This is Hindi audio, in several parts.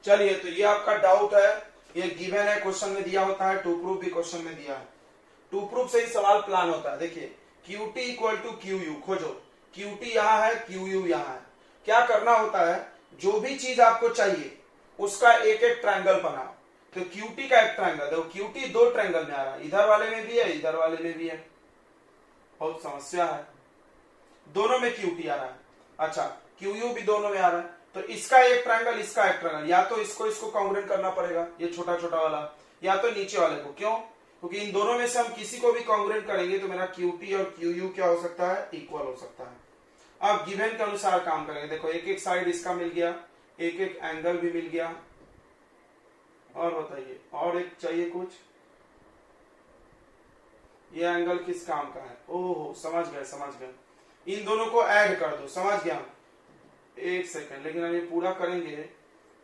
चलिए, तो ये आपका डाउट है, ये गिवन है, क्वेश्चन में दिया होता है, टू प्रूफ भी क्वेश्चन में दिया है। टू प्रूफ से ही सवाल प्लान होता है। देखिए QT इक्वल टू QU खोजो, QT यहाँ है, QU यहाँ है। क्या करना होता है, जो भी चीज आपको चाहिए उसका एक एक ट्रायंगल बनाओ। तो QT का एक ट्रायंगल, देखो QT दो ट्रायंगल में आ रहा है, इधर वाले में भी है, इधर वाले में भी है। बहुत समस्या है, दोनों में QT आ रहा है। अच्छा, QU भी दोनों में आ रहा है, तो इसका एक ट्रायंगल, इसका एक ट्रायंगल, या तो इसको कांग्रुएंट करना पड़ेगा, ये छोटा छोटा वाला, या तो नीचे वाले को। क्यों? क्योंकि इन दोनों में से हम किसी को भी कांग्रुएंट करेंगे तो मेरा QT और QU क्या हो सकता है, इक्वल हो सकता है। अब गिवन के अनुसार काम करेंगे। देखो एक एक साइड इसका मिल गया, एक एक एंगल भी मिल गया। और बताइए, और एक चाहिए कुछ? ये एंगल किस काम का है? ओहो, समझ गए समझ गए, इन दोनों को ऐड कर दो, समझ गया। एक सेकंड, लेकिन हम ये पूरा करेंगे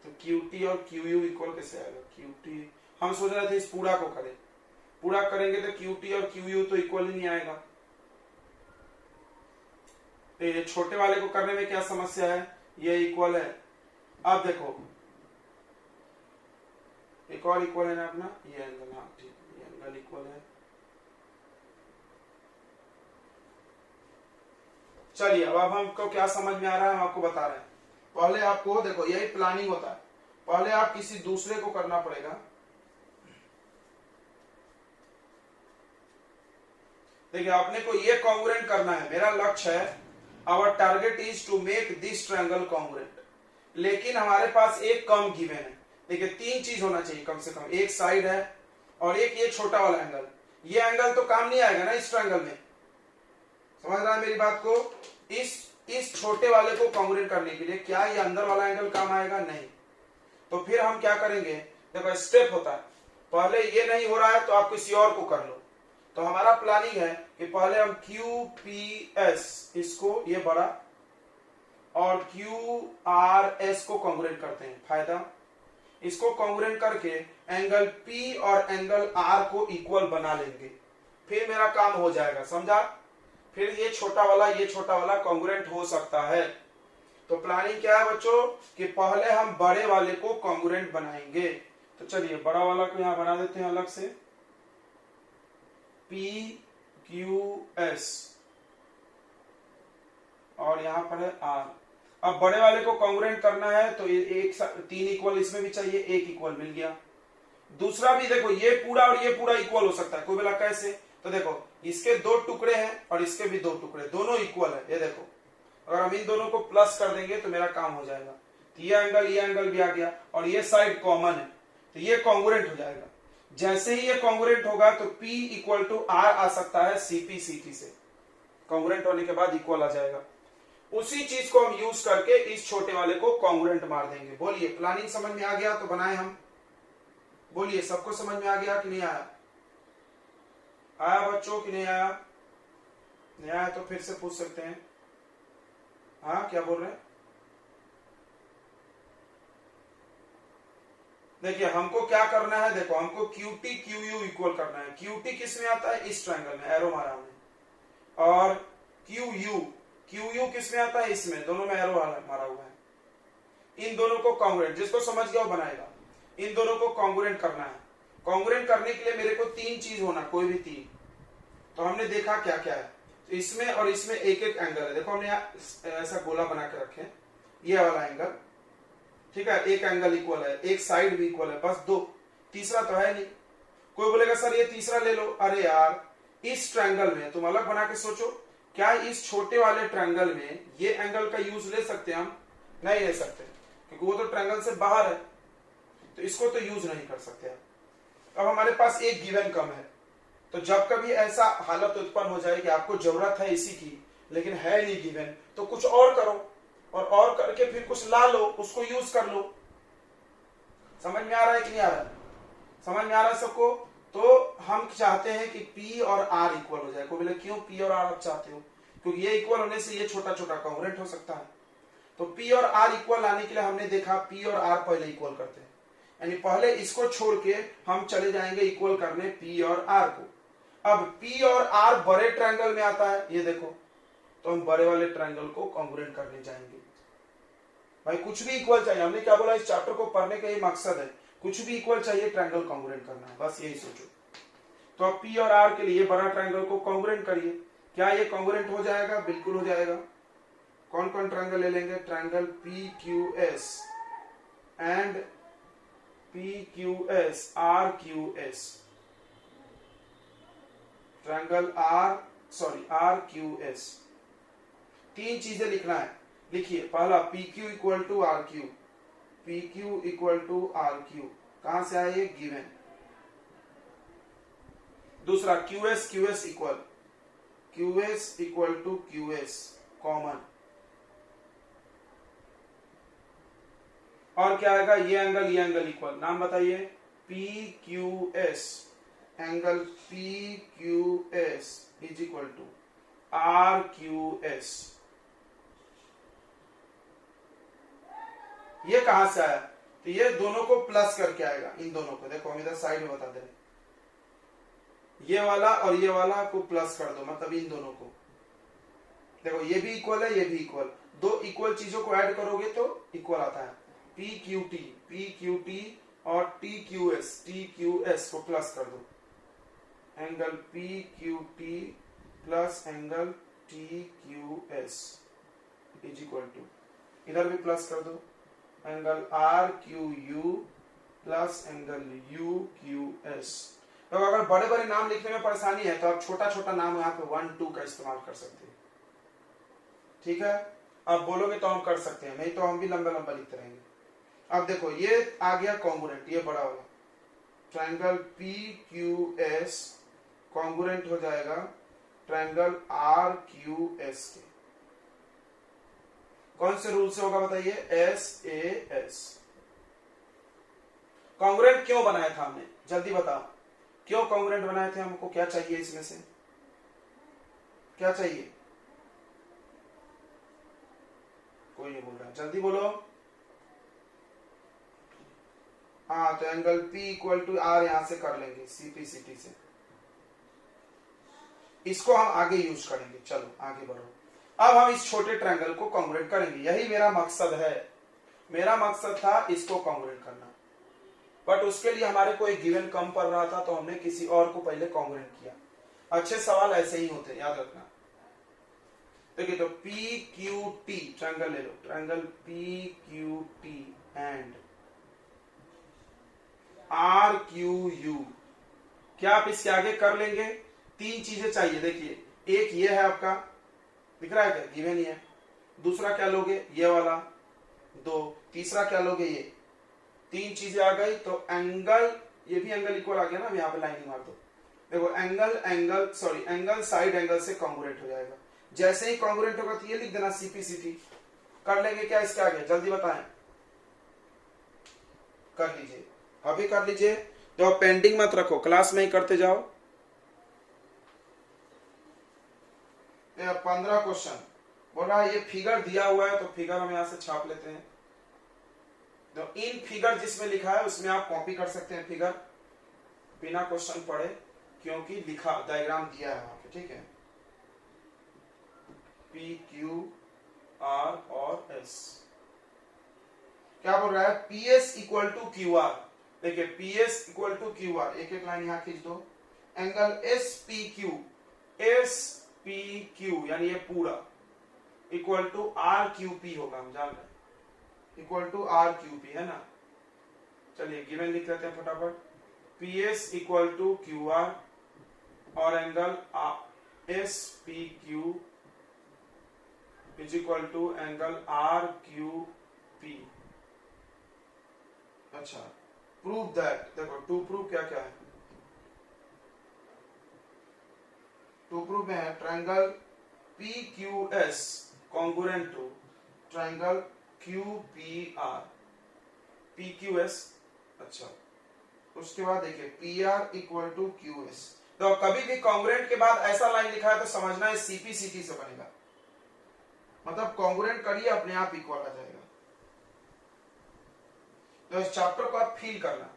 तो QT और QU इक्वल कैसे आएगा? QT हम सोच रहे थे इस पूरा को करें, पूरा करेंगे तो QT और QU तो इक्वल ही नहीं आएगा। तो ये छोटे वाले को करने में क्या समस्या है, ये इक्वल है। अब देखो एक और इक्वल है ना अपना, ये एंगल, हाँ ठीक, ये एंगल इक्वल है। चलिए, अब हमको क्या समझ में आ रहा है, हम आपको बता रहे हैं। पहले आपको देखो, यही प्लानिंग होता है, पहले आप किसी दूसरे को करना पड़ेगा। देखिए अपने को ये कांग्रुएंट करना है, मेरा लक्ष्य है, our target is to make this triangle congruent. लेकिन हमारे पास एक कम गिवन है। देखिए तीन चीज होना चाहिए कम से कम, एक साइड है और एक ये छोटा वाला एंगल। ये एंगल तो काम नहीं आएगा ना इस ट्रायंगल में, समझ रहा है मेरी बात को? इस छोटे वाले को कांग्रुएंट करने के लिए क्या ये अंदर वाला एंगल काम आएगा? नहीं। तो फिर हम क्या करेंगे, देखो स्टेप होता है, पहले ये नहीं हो रहा है तो आप किसी और को कर लो। तो हमारा प्लानिंग है कि पहले हम QPS इसको ये बड़ा और QRS को कांग्रुएंट करते हैं। फायदा, इसको कांग्रुएंट करके एंगल P और एंगल R को इक्वल बना लेंगे, फिर मेरा काम हो जाएगा, समझा? फिर ये छोटा वाला कांग्रुएंट हो सकता है। तो प्लानिंग क्या है बच्चों, कि पहले हम बड़े वाले को कांग्रुएंट बनाएंगे। तो चलिए बड़ा वाला को यहां बना देते हैं अलग से, PQS और यहां पर है R। अब बड़े वाले को कांग्रुएंट करना है तो एक तीन इक्वल इसमें भी चाहिए, एक इक्वल मिल गया। दूसरा भी देखो, ये पूरा और ये पूरा इक्वल हो सकता है। कोई बोला कैसे? तो देखो इसके दो टुकड़े हैं और इसके भी दो टुकड़े, दोनों इक्वल है। ये देखो, अगर हम इन दोनों को प्लस कर देंगे तो मेरा काम हो जाएगा। तो ये एंगल भी आ गया और ये साइड कॉमन है, तो ये कांग्रुएंट हो जाएगा। जैसे ही ये कांग्रुएंट होगा तो P इक्वल टू R आ सकता है CP से, कांग्रुएंट होने के बाद इक्वल आ जाएगा। उसी चीज को हम यूज करके इस छोटे वाले को कांग्रुएंट मार देंगे। बोलिए प्लानिंग समझ में आ गया तो बनाए हम? बोलिए सबको समझ में आ गया कि नहीं आया? आया बच्चों कि नहीं आया? नहीं आया तो फिर से पूछ सकते हैं। हाँ क्या बोल रहे हैं? देखिए हमको क्या करना है, देखो हमको QT QU इक्वल करना है। QT किस में आता है? इस ट्रायंगल में, एरो मारा हमने। और QU किस में आता है? इसमें, दोनों में एरो मारा हुआ है। इन दोनों को कांग्रुएंट, जिसको समझ गया वो बनाएगा। इन दोनों को कांग्रुएंट करना है। कांग्रुएंट करने के लिए मेरे को तीन चीज होना, कोई भी तीन। तो हमने देखा क्या क्या है, तो इसमें और इसमें एक एक एंगल है। देखो हमने ऐसा गोला बना के रखे, ये वाला एंगल, ठीक है, एक एंगल इक्वल है, एक साइड भी इक्वल है, बस दो, तीसरा तो है नहीं। कोई बोलेगा सर ये तीसरा ले लो। अरे यार, इस ट्रायंगल में तुम अलग बना के सोचो, क्या इस छोटे वाले ट्रायंगल में ये एंगल का यूज ले सकते हैं हम? नहीं ले सकते, क्योंकि वो तो ट्रायंगल से बाहर है, तो इसको तो यूज नहीं कर सकते हम। अब हमारे पास एक गिवन कम है, तो जब कभी ऐसा हालत उत्पन्न हो जाए कि आपको जरूरत है इसी की लेकिन है नहीं गिवन, तो कुछ और करो और करके फिर कुछ ला लो, उसको यूज कर लो। समझ में आ रहा है कि नहीं आ रहा है? समझ में आ रहा है सबको? तो हम चाहते हैं कि P और R इक्वल हो जाए। को बोले क्यों P और R आप चाहते हो? क्योंकि ये इक्वल होने से ये छोटा छोटा कांग्रुएंट हो सकता है। तो P और R इक्वल लाने के लिए हमने देखा P और R पहले इक्वल करते हैं, यानी पहले इसको छोड़ के हम चले जाएंगे इक्वल करने P और R को। अब P और R बड़े ट्रायंगल में आता है, ये देखो, तो हम बड़े वाले ट्रायंगल को कांग्रुएंट करने जाएंगे। भाई कुछ भी इक्वल चाहिए, हमने क्या बोला, इस चैप्टर को पढ़ने का ये मकसद है, कुछ भी इक्वल चाहिए, ट्रायंगल कॉन्ग्रुएंट करना है, बस यही सोचो। तो अब पी और आर के लिए बड़ा ट्रायंगल को कॉन्ग्रुएंट करिए, क्या ये कॉन्ग्रुएंट हो जाएगा? बिल्कुल हो जाएगा। कौन कौन ट्रायंगल ले लेंगे? Triangle P Q S and P Q S R Q S, triangle R Q S. तीन चीजें लिखना है, लिखिए। पहला P Q equal to R Q, P Q equal to R Q, कहां से आया ये? गिवन। दूसरा Q S equal to Q S, common. और क्या आएगा? ये एंगल इक्वल, नाम बताइए। P Q S, angle P Q S is equal to R Q S. ये कहां से आया? तो ये दोनों को प्लस करके आएगा, इन दोनों को। देखो हम इधर साइड में बता दे रहे, ये वाला और ये वाला को प्लस कर दो, मतलब इन दोनों को। देखो ये भी इक्वल है, ये भी इक्वल, दो इक्वल चीजों को ऐड करोगे तो इक्वल आता है। पी क्यू टी और टी क्यू एस को प्लस कर दो, angle P Q T plus angle T Q S is equal to, इधर भी प्लस कर दो, angle R Q U plus angle U Q S. तो अगर बड़े बड़े नाम लिखने में परेशानी है तो आप छोटा छोटा नाम यहाँ पे 1 2 का इस्तेमाल कर सकते हैं, ठीक है? आप बोलोगे तो हम कर सकते हैं, नहीं तो हम भी लंबा लंबा लिखते रहेंगे। अब देखो ये आ गया कॉन्ग्रुएंट, ये बड़ा वाला triangle P Q S congruent हो जाएगा ट्रायंगल आर क्यू एस के। कौन से रूल से होगा बताइए? S A S. कॉन्ग्रुएंट क्यों बनाया था हमने? जल्दी बताओ, क्यों कॉन्ग्रुएंट बनाए थे? हमको क्या चाहिए इसमें से? क्या चाहिए? कोई नहीं बोल रहा, जल्दी बोलो। हाँ, तो angle P equal to R यहां से कर लेंगे, सीपी से। इसको हम आगे यूज करेंगे। चलो आगे बढ़ो। अब हम इस छोटे ट्रायंगल को कॉन्ग्रुएंट करेंगे, यही मेरा मकसद है। मेरा मकसद था इसको कॉन्ग्रुएंट करना, बट उसके लिए हमारे को एक गिवन कम पड़ रहा था, तो हमने किसी और को पहले कॉन्ग्रुएंट किया। अच्छे सवाल ऐसे ही होते हैं, याद रखना। देखिए तो पी क्यू टी ट्रायंगल ले लो, triangle P Q T and R Q U, क्या आप इसके आगे कर लेंगे? तीन चीजें चाहिए। देखिए एक ये है आपका, दिख रहा है क्या? गिवन ही है। दूसरा क्या लोगे? ये वाला, दो। तीसरा क्या लोगे? ये। तीन चीजें आ गई तो एंगल, ये भी एंगल इक्वल आ गया ना। यहाँ पे लाइनिंग मार दो। देखो एंगल साइड एंगल से कॉन्ग्रुएंट हो जाएगा। जैसे ही कॉन्ग्रुएंट होगा तो ये लिख देना सीपी कर लेंगे। क्या इसके आगे? जल्दी बताएं, कर लीजिए, अभी कर लीजिए। तो पेंडिंग मत रखो, क्लास में ही करते जाओ। 15 क्वेश्चन बोल रहा है, ये फिगर दिया हुआ है तो फिगर हम यहां से छाप लेते हैं। तो इन फिगर जिसमें लिखा है उसमें आप कॉपी कर सकते हैं फिगर, बिना क्वेश्चन पढ़े, क्योंकि लिखा डायग्राम दिया है वहां पे, ठीक है? पी क्यू आर और एस। क्या बोल रहा है? P S equal to Q R. देखिए P S equal to Q R, एक एक लाइन यहां खींच दो। एंगल एस पी क्यू यानी ये पूरा equal to R Q P होगा, हम जान रहे हैं, equal to R Q P, है ना? चलिए गिवन लिख लेते हैं फटाफट। P S equal to Q R और angle S P Q is equal to angle R Q P. अच्छा, प्रूव दैट। देखो टू प्रूव क्या क्या है? टू प्रूव में है triangle P Q S congruent to triangle Q P R, P Q S. अच्छा, उसके बाद देखिए P R equal to Q S. तो कभी भी कॉन्ग्रुएंट के बाद ऐसा लाइन लिखा है तो समझना है सीपी से बनेगा, मतलब कॉन्ग्रुएंट करिए अपने आप इक्वल आ जाएगा। तो इस चैप्टर को आप फील करना,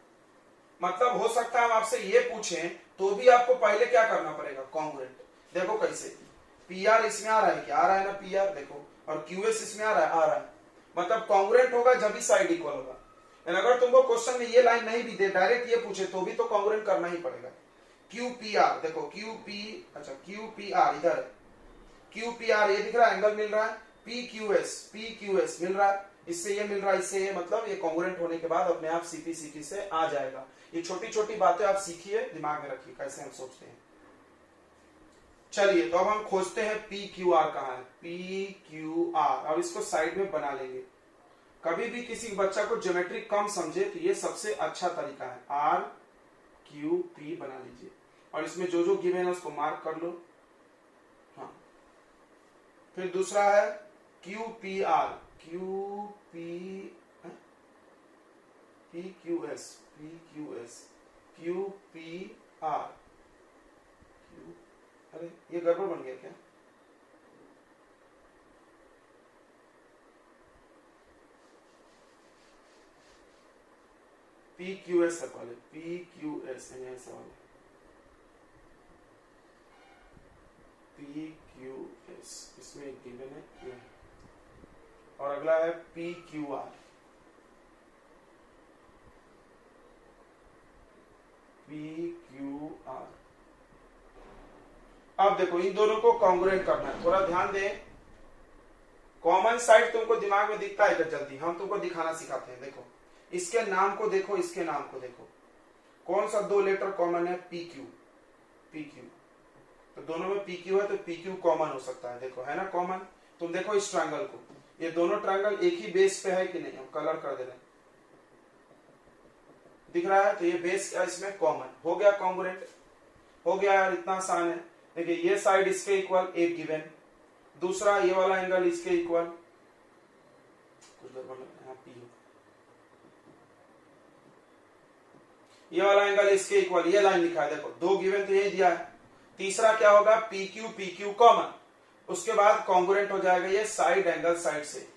मतलब हो सकता है हम आपसे ये पूछें तो भी आपको पहले क्या करना पड़ेगा? कॉन्ग्रुएंट। देखो कैसे, पी आर इसमें आ रहा है क्या? आ रहा है ना पी आर, देखो, और क्यू एस इसमें आ रहा है, मतलब कॉन्ग्रुएंट होगा जब भी साइड इक्वल होगा। अगर तुमको क्वेश्चन में ये लाइन नहीं भी दे, डायरेक्ट ये पूछे तो भी तो कॉन्ग्रुएंट करना ही पड़ेगा। क्यू पी आर, देखो क्यू पी, अच्छा क्यू पी आर इधर, क्यू पी आर ये दिख रहा है, एंगल मिल रहा है, पी क्यू एस मिल रहा है, इससे ये मिल रहा है, इससे ये, मतलब ये कॉन्ग्रुएंट होने के बाद अपने आप सीपी से आ जाएगा। ये छोटी छोटी बातें आप सीखिए, दिमाग में रखिए कैसे हम सोचते हैं। चलिए तो अब हम खोजते हैं पी क्यू आर कहाँ है, पी क्यू आर। अब इसको साइड में बना लेंगे। कभी भी किसी बच्चा को ज्योमेट्री कम समझे तो ये सबसे अच्छा तरीका है, आर क्यू पी बना लीजिए और इसमें जो जो गिवन है उसको मार्क कर लो। हाँ, फिर दूसरा है Q P are, Q P P Q S, Q P are, Q, अरे ये गड़बड़ बन गया क्या? पी क्यू एस है पहले, पी क्यू एस है सवाल, पी क्यू एस, इसमें एक गिवन है ये, और अगला है P Q are, P Q are. अब देखो इन दोनों को कॉन्ग्रुएंट करना है, थोड़ा ध्यान दें। कॉमन साइड तुमको दिमाग में दिखता है क्या जल्दी? हम तुमको दिखाना सिखाते हैं। देखो इसके नाम को देखो, इसके नाम को देखो, कौन सा दो लेटर कॉमन है? P Q, P Q. तो दोनों में पी क्यू है तो पी क्यू कॉमन हो सकता है, देखो है ना कॉमन। तुम देखो इस ट्रायंगल को, ये दोनों ट्रायंगल एक ही बेस पे है कि नहीं? हम कलर कर दे रहे हैं, दिख रहा है, तो ये बेस क्या इसमें कॉमन हो गया, कॉन्ग्रुएंट हो गया यार, इतना आसान है। देखिए ये साइड इसके इक्वल, एक गिवन, दूसरा ये वाला एंगल इसके इक्वल, कुछ गड़बड़ लग रहा है, पी, ये वाला एंगल इसके इक्वल, ये लाइन लिखा है, देखो दो गिवन तो यही दिया है। तीसरा क्या होगा? पी क्यू कॉमन, उसके बाद कॉन्ग्रुएंट हो जाएगा ये साइड एंगल साइड से।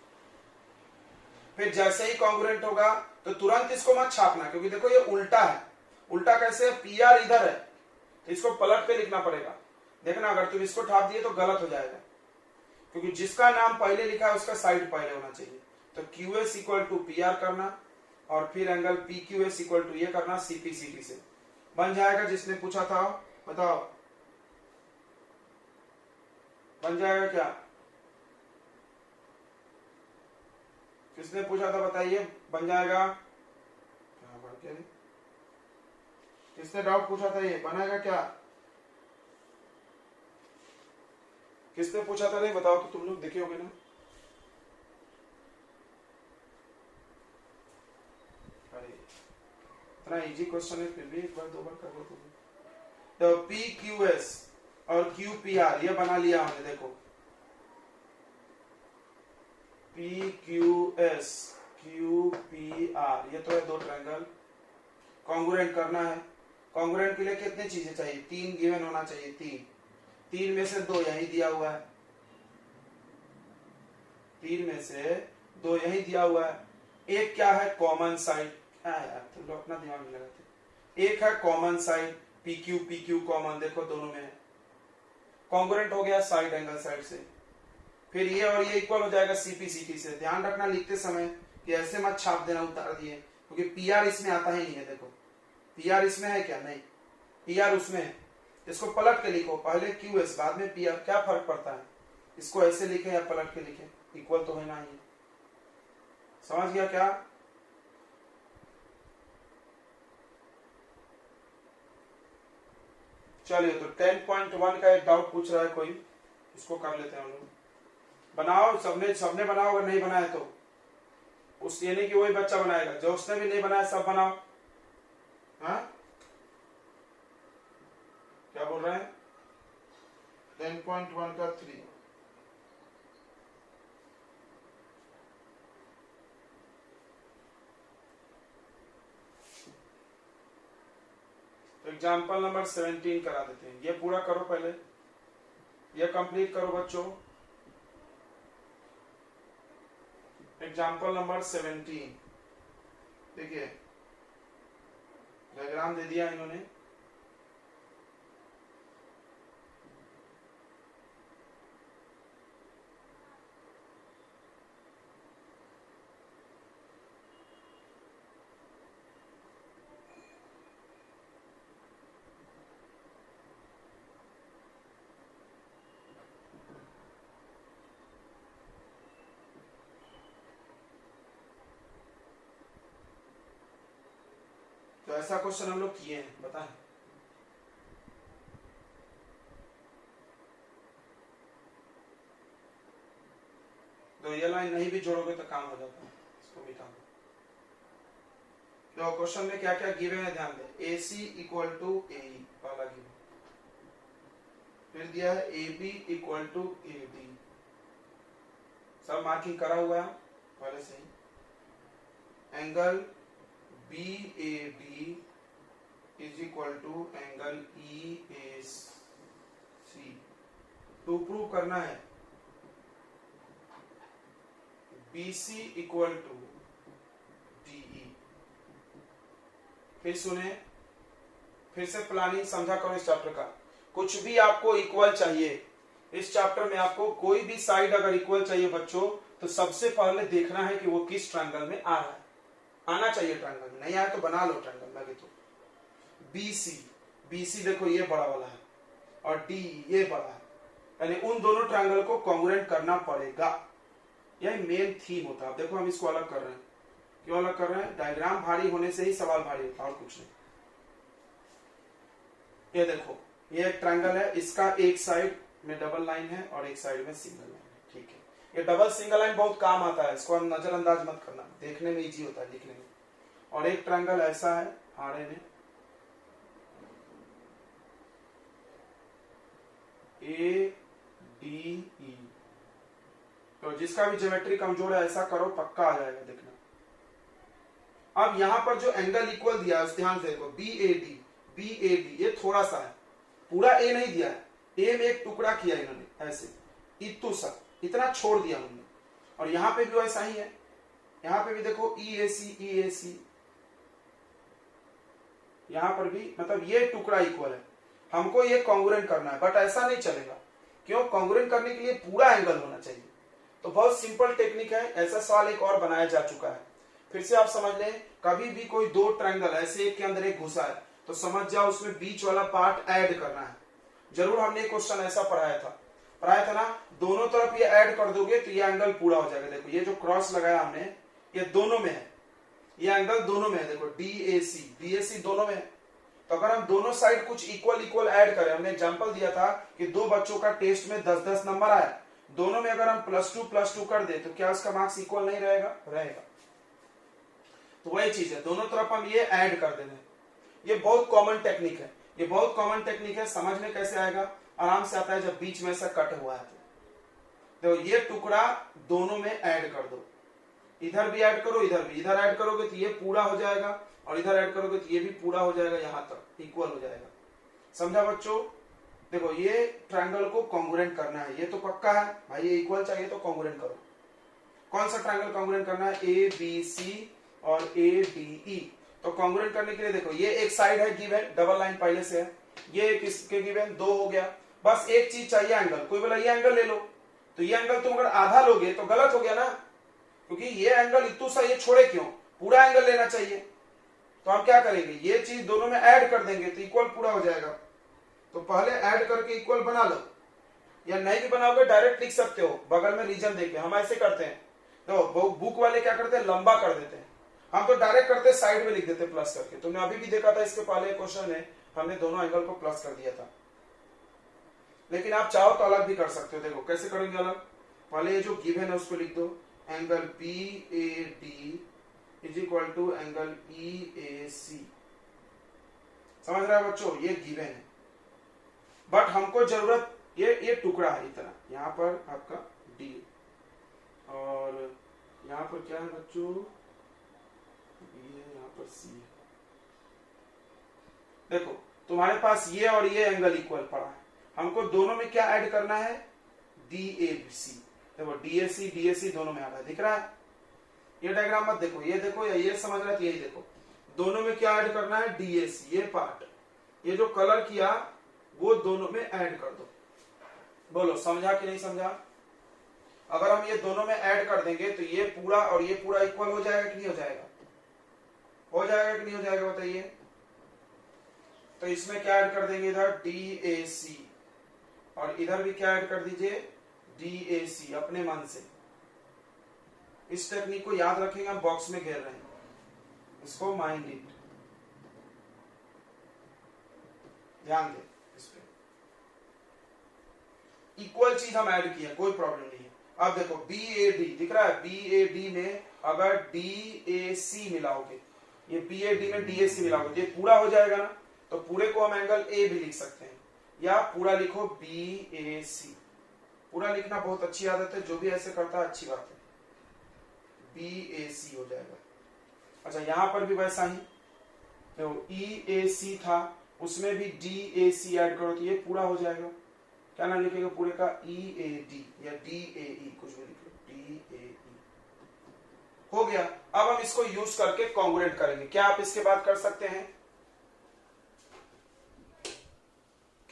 फिर जैसे ही कॉन्ग्रुएंट होगा तो तुरंत इसको मत छापना, क्योंकि देखो ये उल्टा है। उल्टा कैसे है? पी आर इधर है तो इसको पलट के लिखना पड़ेगा। देखना अगर तुम इसको छाप दिए तो गलत हो जाएगा, क्योंकि जिसका नाम पहले लिखा है उसका साइड पहले होना चाहिए। तो Q S equal to P R करना और फिर angle P Q S equal to ये करना सीपी सीटी से, बन जाएगा। जिसने पूछा था बताओ, बन जाएगा क्या? किसने पूछा था बताइए, बन जाएगा? किसने डाउट पूछा था, ये बनेगा क्या? किसने पूछा था? नहीं बताओ तो, तुम लोग देखे होगे ना। अरे इतना इजी क्वेश्चन है फिर भी एक बार दो बार कर लो तुम। तो पी क्यू एस और क्यू पी आर ये बना लिया हमने, देखो P Q S Q P are, ये तो है दो ट्रायंगल। कॉन्ग्रुएंट करना है, कॉन्ग्रुएंट के लिए कितनी चीजें चाहिए? तीन गिवन होना चाहिए, तीन में से दो यही दिया हुआ है, तीन में से दो यही दिया हुआ है। एक क्या है? कॉमन साइड, यार तुम लोग अपना दिमाग में लगाते। एक है common side, P Q common, देखो दोनों में है, कॉन्ग्रुएंट हो गया साइड एंगल साइड से। फिर ये और ये इक्वल हो जाएगा सीपी सीटी से। ध्यान रखना लिखते समय कि ऐसे मत छाप देना उतार दिए, क्योंकि पी आर इसमें आता ही नहीं है। देखो पी आर इसमें है क्या? नहीं, पी आर उसमें है। इसको पलट के लिखो, पहले क्यू एस बाद में पी आर, क्या फर्क पड़ता है? इसको ऐसे लिखे या पलट के लिखे, इक्वल तो है ना ही। समझ गया क्या? चलिए तो 10.1 का एक डाउट पूछ रहा है कोई, इसको कर लेते हैं हम लोग। बनाओ, सबने बनाओ, अगर नहीं बनाया तो उस, ये नहीं कि वही बच्चा बनाएगा, जो उसने भी नहीं बनाया सब बनाओ। हाँ क्या बोल रहे हैं? 10.1 का 3, तो एग्जाम्पल नंबर 17 करा देते हैं। ये पूरा करो पहले, ये कंप्लीट करो बच्चों। एग्जाम्पल नंबर 17 देखिए, डायग्राम दे दिया इन्होंने। ऐसा क्वेश्चन हम लोग किए हैं, पता है। तो ये लाइन नहीं भी जोड़ोगे तो काम हो जाता है, इसको मिटा दो। तो क्वेश्चन में क्या क्या गिवन है ध्यान दे। AC इक्वल टू AE वाला गिवन, फिर दिया है AB इक्वल टू AD, सब मार्किंग करा हुआ है पहले से ही। Angle BAD is equal to angle EAC। To prove करना है BC इक्वल टू DE। फिर सुने, फिर से प्लानिंग समझा करो इस चैप्टर का। कुछ भी आपको इक्वल चाहिए इस चैप्टर में, आपको कोई भी साइड अगर इक्वल चाहिए बच्चों, तो सबसे पहले देखना है कि वो किस ट्रायंगल में आ रहा है। आना चाहिए ट्रायंगल में, नहीं आया तो बना लो ट्रायंगल लगे तो। BC देखो ये बड़ा वाला है और DE ये बड़ा है, यानी उन दोनों ट्रायंगल को कॉन्ग्रुएंट करना पड़ेगा। यही मेन थीम होता है। देखो हम इसको अलग कर रहे हैं, क्यों अलग कर रहे हैं? डायग्राम भारी होने से ही सवाल भारी होता है और कुछ नहीं। ये देखो ये एक ट्रायंगल है, इसका एक साइड में डबल लाइन है और एक साइड में सिंगल लाइन है, ठीक है। ये डबल सिंगल लाइन बहुत काम आता है, इसको हम नजरअंदाज मत करना, देखने में इजी होता है लिखने में। और एक ट्रायंगल ऐसा है RN है, ADE, तो जिसका भी ज्योमेट्री कमजोर है ऐसा करो, पक्का आ जाएगा देखना। अब यहां पर जो एंगल इक्वल दिया है ध्यान से देखो, BAD ये थोड़ा सा है, पूरा A नहीं दिया है, A में एक टुकड़ा किया इन्होंने ऐसे, इतु सा इतना छोड़ दिया उन्होंने। और यहां पे भी वैसा ही है, यहां पे भी देखो EAC, यहां पर भी मतलब ये टुकड़ा इक्वल है। हमको ये कॉन्ग्रुएंट करना है, बट ऐसा नहीं चलेगा। क्यों? कॉन्ग्रुएंट करने के लिए पूरा एंगल होना चाहिए। तो बहुत सिंपल टेक्निक है, ऐसा सवाल एक और बनाया जा चुका है, फिर से आप समझ लें। कभी भी कोई दो ट्रायंगल ऐसे एक के अंदर एक घुसा है तो समझ जाओ उसमें बीच वाला पार्ट ऐड करना है। जरूर हमने क्वेश्चन ऐसा पढ़ाया था ना, दोनों तरफ ये ऐड कर दोगे तो ये एंगल पूरा हो जाएगा। देखो ये जो क्रॉस लगाया हमने ये दोनों में है, ये एंगल दोनों में है, देखो DAC दोनों में है। तो अगर हम दोनों साइड कुछ इक्वल ऐड करें, हमने एग्जांपल दिया था कि दो बच्चों का टेस्ट में 10-10 नंबर आया, दोनों में अगर हम +2 कर दे तो क्या उसका मार्क्स इक्वल नहीं रहेगा? रहेगा। तो वही चीज है, दोनों तरफ हम ये ऐड कर देंगे। ये बहुत कॉमन टेक्निक है, ये बहुत कॉमन टेक्निक है। समझ में कैसे आएगा? आराम से आता है जब बीच में से कट हुआ है तो ये टुकड़ा दोनों में ऐड कर दो, इधर भी ऐड करो इधर भी, इधर ऐड करोगे तो ये पूरा हो जाएगा और इधर ऐड करोगे तो ये भी पूरा हो जाएगा, यहां तक इक्वल हो जाएगा। समझा बच्चों? देखो ये ट्रायंगल को कॉन्ग्रुएंट करना है, ये तो पक्का है भाई, ये इक्वल चाहिए तो कॉन्ग्रुएंट करो। कौन सा ट्रायंगल कॉन्ग्रुएंट करना है? ABC और ADE। तो कॉन्ग्रुएंट करने के लिए देखो ये एक साइड है गिवन, डबल लाइन पहले से है, ये एक इसके गिवन 2 हो गया। बस एक चीज चाहिए एंगल। कोई बोला ये एंगल ले लो, तो ये एंगल तुम अगर आधा लोगे तो गलत हो गया ना, क्योंकि ये एंगल इतू सा ये छोड़े क्यों, पूरा एंगल लेना चाहिए। तो हम क्या करेंगे, ये चीज दोनों में ऐड कर देंगे तो इक्वल पूरा हो जाएगा। तो पहले ऐड करके इक्वल बना लो, या नहीं भी बनाओगे डायरेक्ट लिख सकते हो बगल में रीजन देके। हम ऐसे करते हैं, तो बुक वाले क्या करते हैं, लंबा कर देते हैं, हम तो डायरेक्ट करते साइड में लिख देते प्लस करके। तुमने अभी भी देखा था इसके पहले क्वेश्चन में हमने दोनों एंगल को प्लस कर दिया था। लेकिन आप चाहो तो अलग भी कर सकते हो। देखो कैसे करेंगे अलग, पहले ये जो गिवन है उसको लिख दो, angle BAD is equal to angle EAC। समझ रहे हैं बच्चों? ये गिवन है, बट हमको जरूरत ये टुकड़ा है इतना, यहाँ पर आपका D और यहाँ पर क्या है बच्चों, ये यहाँ पर C है। देखो तुम्हारे पास ये और ये एंगल इक्वल पड़ा है, हमको दोनों में क्या ऐड करना है, DAC। देखो DAC दोनों में आ रहा है, दिख रहा है? ये डायग्राम मत देखो, ये देखो या ये समझ रहा है, यही देखो, दोनों में क्या ऐड करना है, DAC। ये पार्ट, ये जो कलर किया वो दोनों में ऐड कर दो। बोलो समझा कि नहीं समझा? अगर हम ये दोनों में ऐड कर देंगे तो ये पूरा और ये पूरा इक्वल हो जाएगा कि नहीं हो जाएगा? हो जाएगा कि नहीं हो जाएगा बताइए? तो इसमें क्या ऐड कर देंगे, इधर DAC और इधर भी क्या ऐड कर दीजिए, DAC अपने मन से। इस टेक्निक को याद रखेंगे, हम बॉक्स में घेर रहे हैं इसको, माइंड इट। ध्यान दें इस पे, इक्वल चीज हम ऐड किए, कोई प्रॉब्लम नहीं है। अब देखो BAD दिख रहा है, BAD में अगर DAC मिलाओगे, ये BAD में DAC मिलाओगे तो ये पूरा हो जाएगा ना, तो पूरे को हम एंगल A भी लिख सकते हैं, या पूरा लिखो BAC। पूरा लिखना बहुत अच्छी आदत है, जो भी ऐसे करता है अच्छी बात है, BAC हो जाएगा। अच्छा यहां पर भी वैसा ही, तो EAC था, उसमें भी DAC ऐड करो तो ये पूरा हो जाएगा। क्या नाम लिखेगा पूरे का? EAD या DAE, कुछ भी लिख लो, DAE हो गया। अब हम इसको यूज करके कॉन्ग्रुएंट करेंगे। क्या आप इसके बाद कर सकते हैं?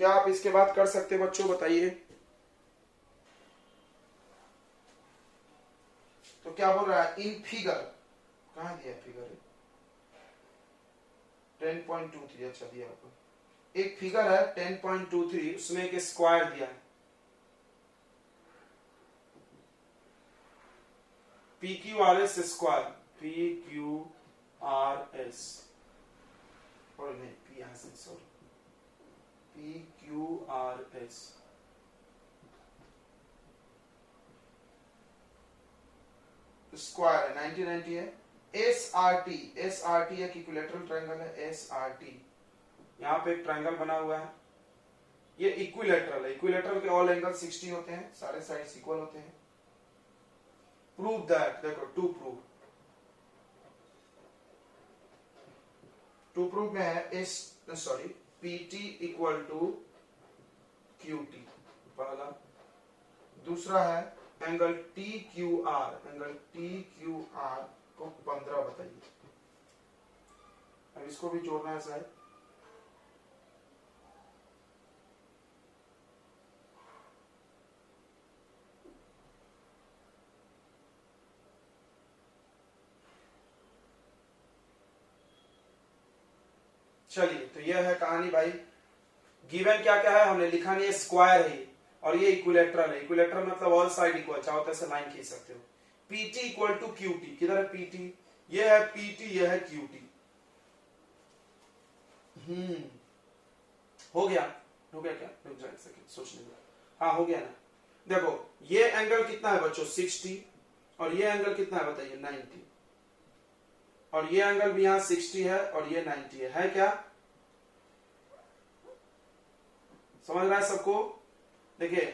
क्या आप इसके बाद कर सकते हैं बच्चों, बताइए। तो क्या बोल रहा है? इन फिगर, कहां दिया फिगर? 10.23, अच्छा दिया आपको। एक फिगर है 10.23, उसमें एक स्क्वायर दिया है, PQRS स्क्वायर, PQRS, और नहीं P यहां से, सॉरी, PQRS स्क्वायर है, 90 है। SRT, SRT एक इक्विलेटरल ट्रायंगल है, SRT। यहां पे एक ट्रायंगल बना हुआ है, ये इक्विलेटरल है। इक्विलेटरल के ऑल एंगल 60 होते हैं, सारे साइड्स इक्वल होते हैं। प्रूव दैट, देखो टू प्रूव में है PT इक्वल टू QT, पहला। दूसरा है एंगल TQR, एंगल TQR को 15 बताइए। अब इसको भी जोड़ना है शायद, चलिए। तो यह है कहानी भाई। गिवन क्या क्या है हमने लिखा नहीं है, स्क्वायर है और ये इक्विलेटरल है। इक्विलेटरल मतलब ऑल साइड इक्वल, चाहो तो ऐसे लाइन खींच सकते हो। PT इक्वल टू QT, किधर है PT? ये है PT, ये है QT। हो गया क्या? रुक जाए एक सेकंड, सोचने दो। हाँ हो गया ना। देखो ये एंगल कितना है बच्चों? 60, और ये एंगल कितना है बताइए? 90, और ये एंगल भी यहाँ 60 है और ये 90 है क्या? समझ रहा है सबको? देखिए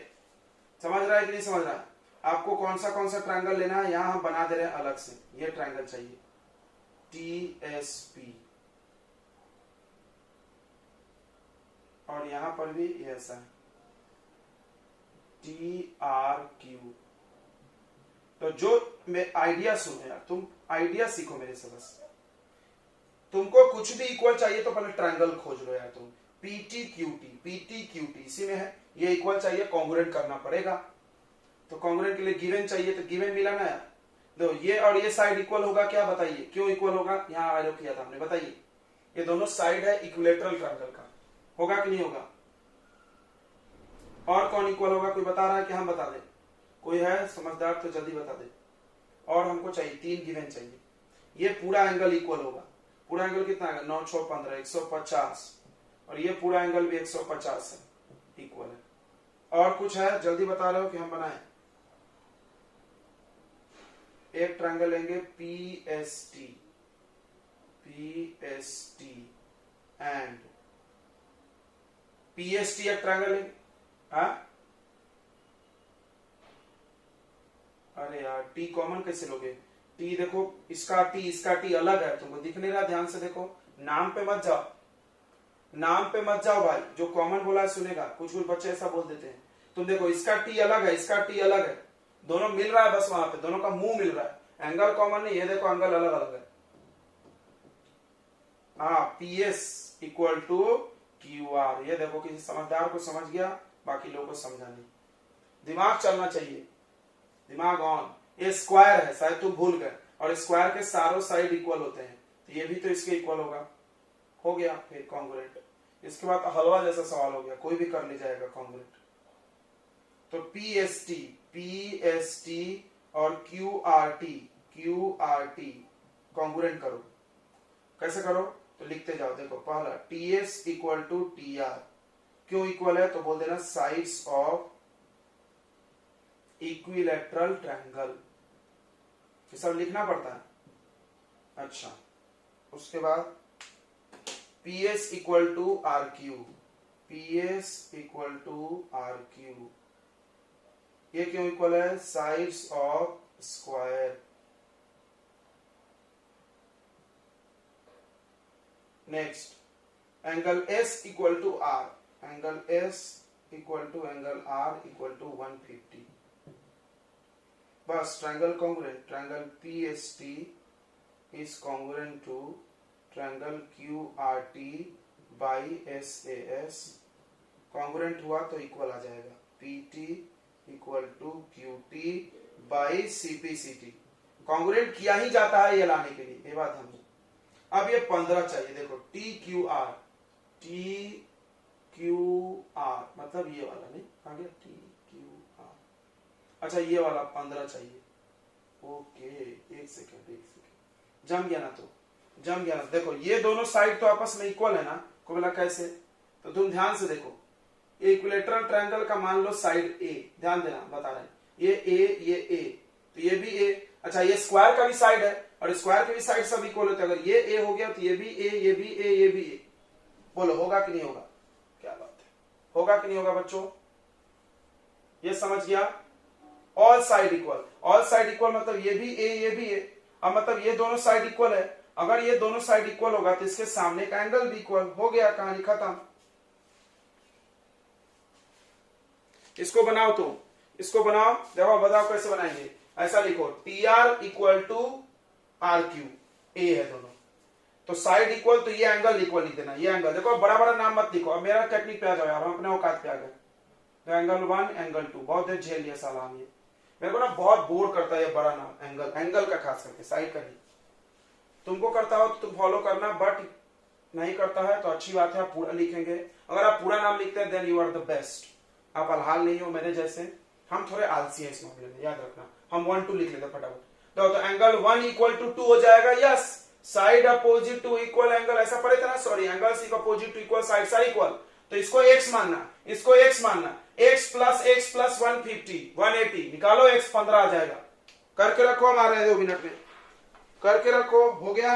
समझ रहा है कि नहीं समझ रहा है? आपको कौन सा ट्रायंगल लेना है, यहां हम बना दे रहे हैं अलग से। ये ट्रायंगल चाहिए TSP, और यहां पर भी ऐसा है TRQ। तो जो मैं आइडिया सुनो यार, तुम आइडिया सीखो मेरे से बस। तुमको कुछ भी इक्वल चाहिए तो पहले ट्रायंगल खोज लो यार तुम। PT QT इसी में है, ये इक्वल चाहिए, कॉन्ग्रुएंट करना पड़ेगा। तो कॉन्ग्रुएंट के लिए गिवन चाहिए, तो गिवन मिला ना यार। दो ये और ये साइड इक्वल होगा क्या? बताइए क्यों इक्वल होगा? यहाँ आरोप किया था हमने, बताइए। ये दोनों साइड है इक्विलेटरल ट्रायंगल का, होगा कि नहीं होगा? और कौन इक्वल होगा? कोई बता रहा है कि हम बता दें? कोई है समझदार तो जल्दी बता दे। और हमको चाहिए 3 गिवन चाहिए। ये पूरा एंगल इक्वल होगा। पूरा एंगल कितना है? 9 6 15, 150, और ये पूरा एंगल भी 150 है, इक्वल है। और कुछ है जल्दी बता रहे हो कि हम बनाएं? एक ट्रायंगल लेंगे PST एंड PST, एक ट्रायंगल लेंगे। हाँ अरे यार T कॉमन कैसे लोगे? T देखो, इसका T अलग है, तुमको दिख नहीं रहा? ध्यान से देखो, नाम पे मत जाओ, नाम पे मत जाओ भाई। जो कॉमन बोला है सुनेगा, कुछ बच्चे ऐसा बोल देते हैं। तुम देखो इसका T अलग है, इसका T अलग है, दोनों मिल रहा है बस वहां पे, दोनों का मुंह मिल रहा है, एंगल कॉमन नहीं। ये देखो एंगल अलग अलग है। हाँ PS इक्वल टू QR, ये देखो किसी समझदार को समझ गया, बाकी लोगों को समझा नहीं। दिमाग चलना चाहिए, दिमाग ऑन। ये स्क्वायर है, शायद तुम भूल गए, और स्क्वायर के सारों साइड इक्वल होते हैं, तो ये भी तो इसके इक्वल होगा। हो गया फिर कॉन्ग्रुएंट। इसके बाद हलवा जैसा सवाल हो गया, कोई भी कर ले जाएगा कॉन्ग्रुएंट। तो PST और QRT कॉन्ग्रुएंट करो। कैसे करो? तो लिखते जाओ। देखो पहला T S equal to T R, क्यों इक्वल है तो बोल देना साइड्स ऑफ इक्विलैटरल ट्रायंगल, ये सब लिखना पड़ता है। अच्छा, उसके बाद P S equal to R Q, P S equal to R Q, ये क्यों इक्वल है sides of square. Next angle S equal to R, angle S equal to angle R equal to 150। बस triangle congruent, triangle P S T is congruent to triangle Q R T by S A S. Congruent हुआ तो इक्वल आ जाएगा, P T equal to Q T by C P C T. Congruent किया ही जाता है ये लाने के लिए, ये बात हम। अब ये 15 चाहिए, देखो T Q R, T Q R मतलब ये वाला, नहीं आ गया टी क्यू आर। अच्छा ये वाला 15 चाहिए। ओके एक सेकेंड जम गया ना, तो जम गया ना। देखो ये दोनों साइड तो आपस में इक्वल है ना, को बोला कैसे, तो तुम ध्यान से देखो। इक्विलैटरल ट्रायंगल का मान लो साइड ए, ध्यान देना बता रहे हैं, ये ए तो ये भी ए। अच्छा ये स्क्वायर का भी साइड है और स्क्वायर के भी साइड सब इक्वल होते हैं। अगर ये ए हो गया तो ये भी ए, ये भी ए, ये भी ए। बोलो होगा कि नहीं होगा, क्या बात है, होगा कि नहीं होगा बच्चों, ये समझ गया। All side equal, all side equal मतलब ये भी ए, ये भी ए। अब मतलब ये दोनों साइड इक्वल है, अगर ये दोनों साइड इक्वल होगा तो इसके सामने का एंगल भी इक्वल हो गया, कहानी खत्म। इसको बनाओ, तुम इसको बनाओ, देखो बताओ कैसे बनाएंगे। ऐसा लिखो T R equal to R Q, ए है दोनों, तो साइड इक्वल तो ये एंगल इक्वल लिख देना। ये एंगल देखो, बड़ा बड़ा नाम मत लिखो। अब मेरा टेक्निक पे आ जाओ यार, हम अपने औकात पे आ गए। तो एंगल 1 एंगल 2 बहुत देर झेल लिया साला हम, ये मेरे को ना बहुत बोर करता है ये बड़ा नाम एंगल, एंगल का खास करके, साइड का नहीं। तुमको करता हो तो तुम फॉलो करना, बट नहीं करता है तो अच्छी बात है, आप पूरा लिखेंगे। अगर आप पूरा नाम लिखते हैं then you are the best. आप अलहाल नहीं हो मेरे जैसे, हम थोड़े आलसी हैं इस मामले में, याद रखना। हम 1 2 लिख लेते फटाफट। तो एंगल 1 इक्वल टू 2 हो जाएगा, yes. Side opposite to equal angle, ऐसा पढ़े थे ना, sorry, angle C opposite to equal side side equal. तो इसको x मानना, इसको x मानना, x प्लस 150 180 निकालो, x 15 आ जाएगा। करके रखो, हम आ रहे हैं 2 मिनट में, करके रखो, हो गया।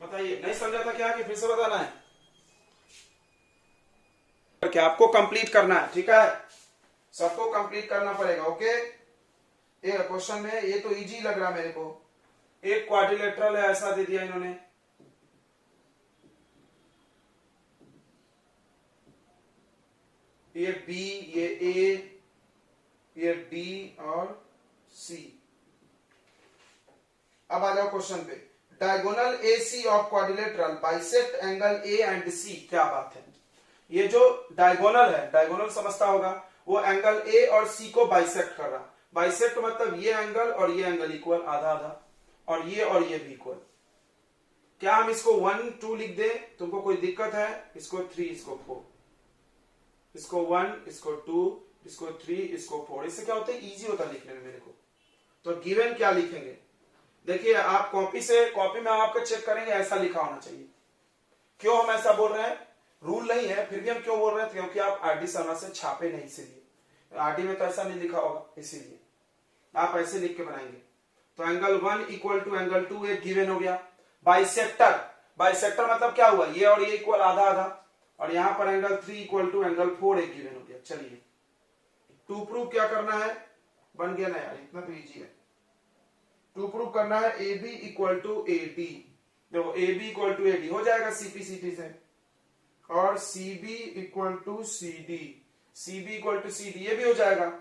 बताइए, नहीं समझा था क्या कि फिर से बताना है? क्या आपको कंप्लीट करना है, ठीक है, सबको कंप्लीट करना पड़ेगा। ओके, ये क्वेश्चन में ये तो इजी लग रहा मेरे को। एक क्वाड्रिलेटरल है, ऐसा दे दिया इन्होंने, ये बी, ये ए, ये डी और सी। अब आ जाओ क्वेश्चन पे। Diagonal AC of quadrilateral bisect angle A and C। क्या बात है, ये जो डायगोनल है, डायगोनल समझता होगा, वो एंगल A और C को बाइसेक्ट कर रहा। बाइसेक्ट मतलब ये एंगल और ये एंगल इक्वल, आधा आधा, और ये भी इक्वल। क्या हम इसको 1 2 लिख दे, तुमको कोई दिक्कत है? इसको 3, इसको 4, इसको 1, इसको 2, इसको 3, इसको 4। इससे क्या होता है, इजी होता है लिखने में मेरे को। तो गिवन क्या लिखेंगे, देखिए आप कॉपी में आपका चेक करेंगे, ऐसा लिखा होना चाहिए। क्यों हम ऐसा बोल रहे हैं, रूल नहीं है, फिर भी हम क्यों बोल रहे हैं, क्योंकि आप आरडी शर्मा से छापे नहीं, इसीलिए। आरडी में तो ऐसा नहीं लिखा होगा, इसीलिए आप ऐसे लिख के बनाएंगे। तो एंगल 1 इक्वल टू एंगल 2 एक गिवन हो गया। बाइसेक्टर, बाइसेक्टर मतलब क्या हुआ, ये और ये इक्वल, आधा आधा, और यहां पर एंगल 3 इक्वल टू एंगल 4 एक गिवन हो गया। चलिए टू प्रूव क्या करना है, बन गया ना यार, इतना तो इजी है। टू प्रूव करना है A B equal to A D. देखो A B equal to A D हो जाएगा सीपीसीटी से, और C B equal to C D, C B equal to C D, ये भी हो जाएगा।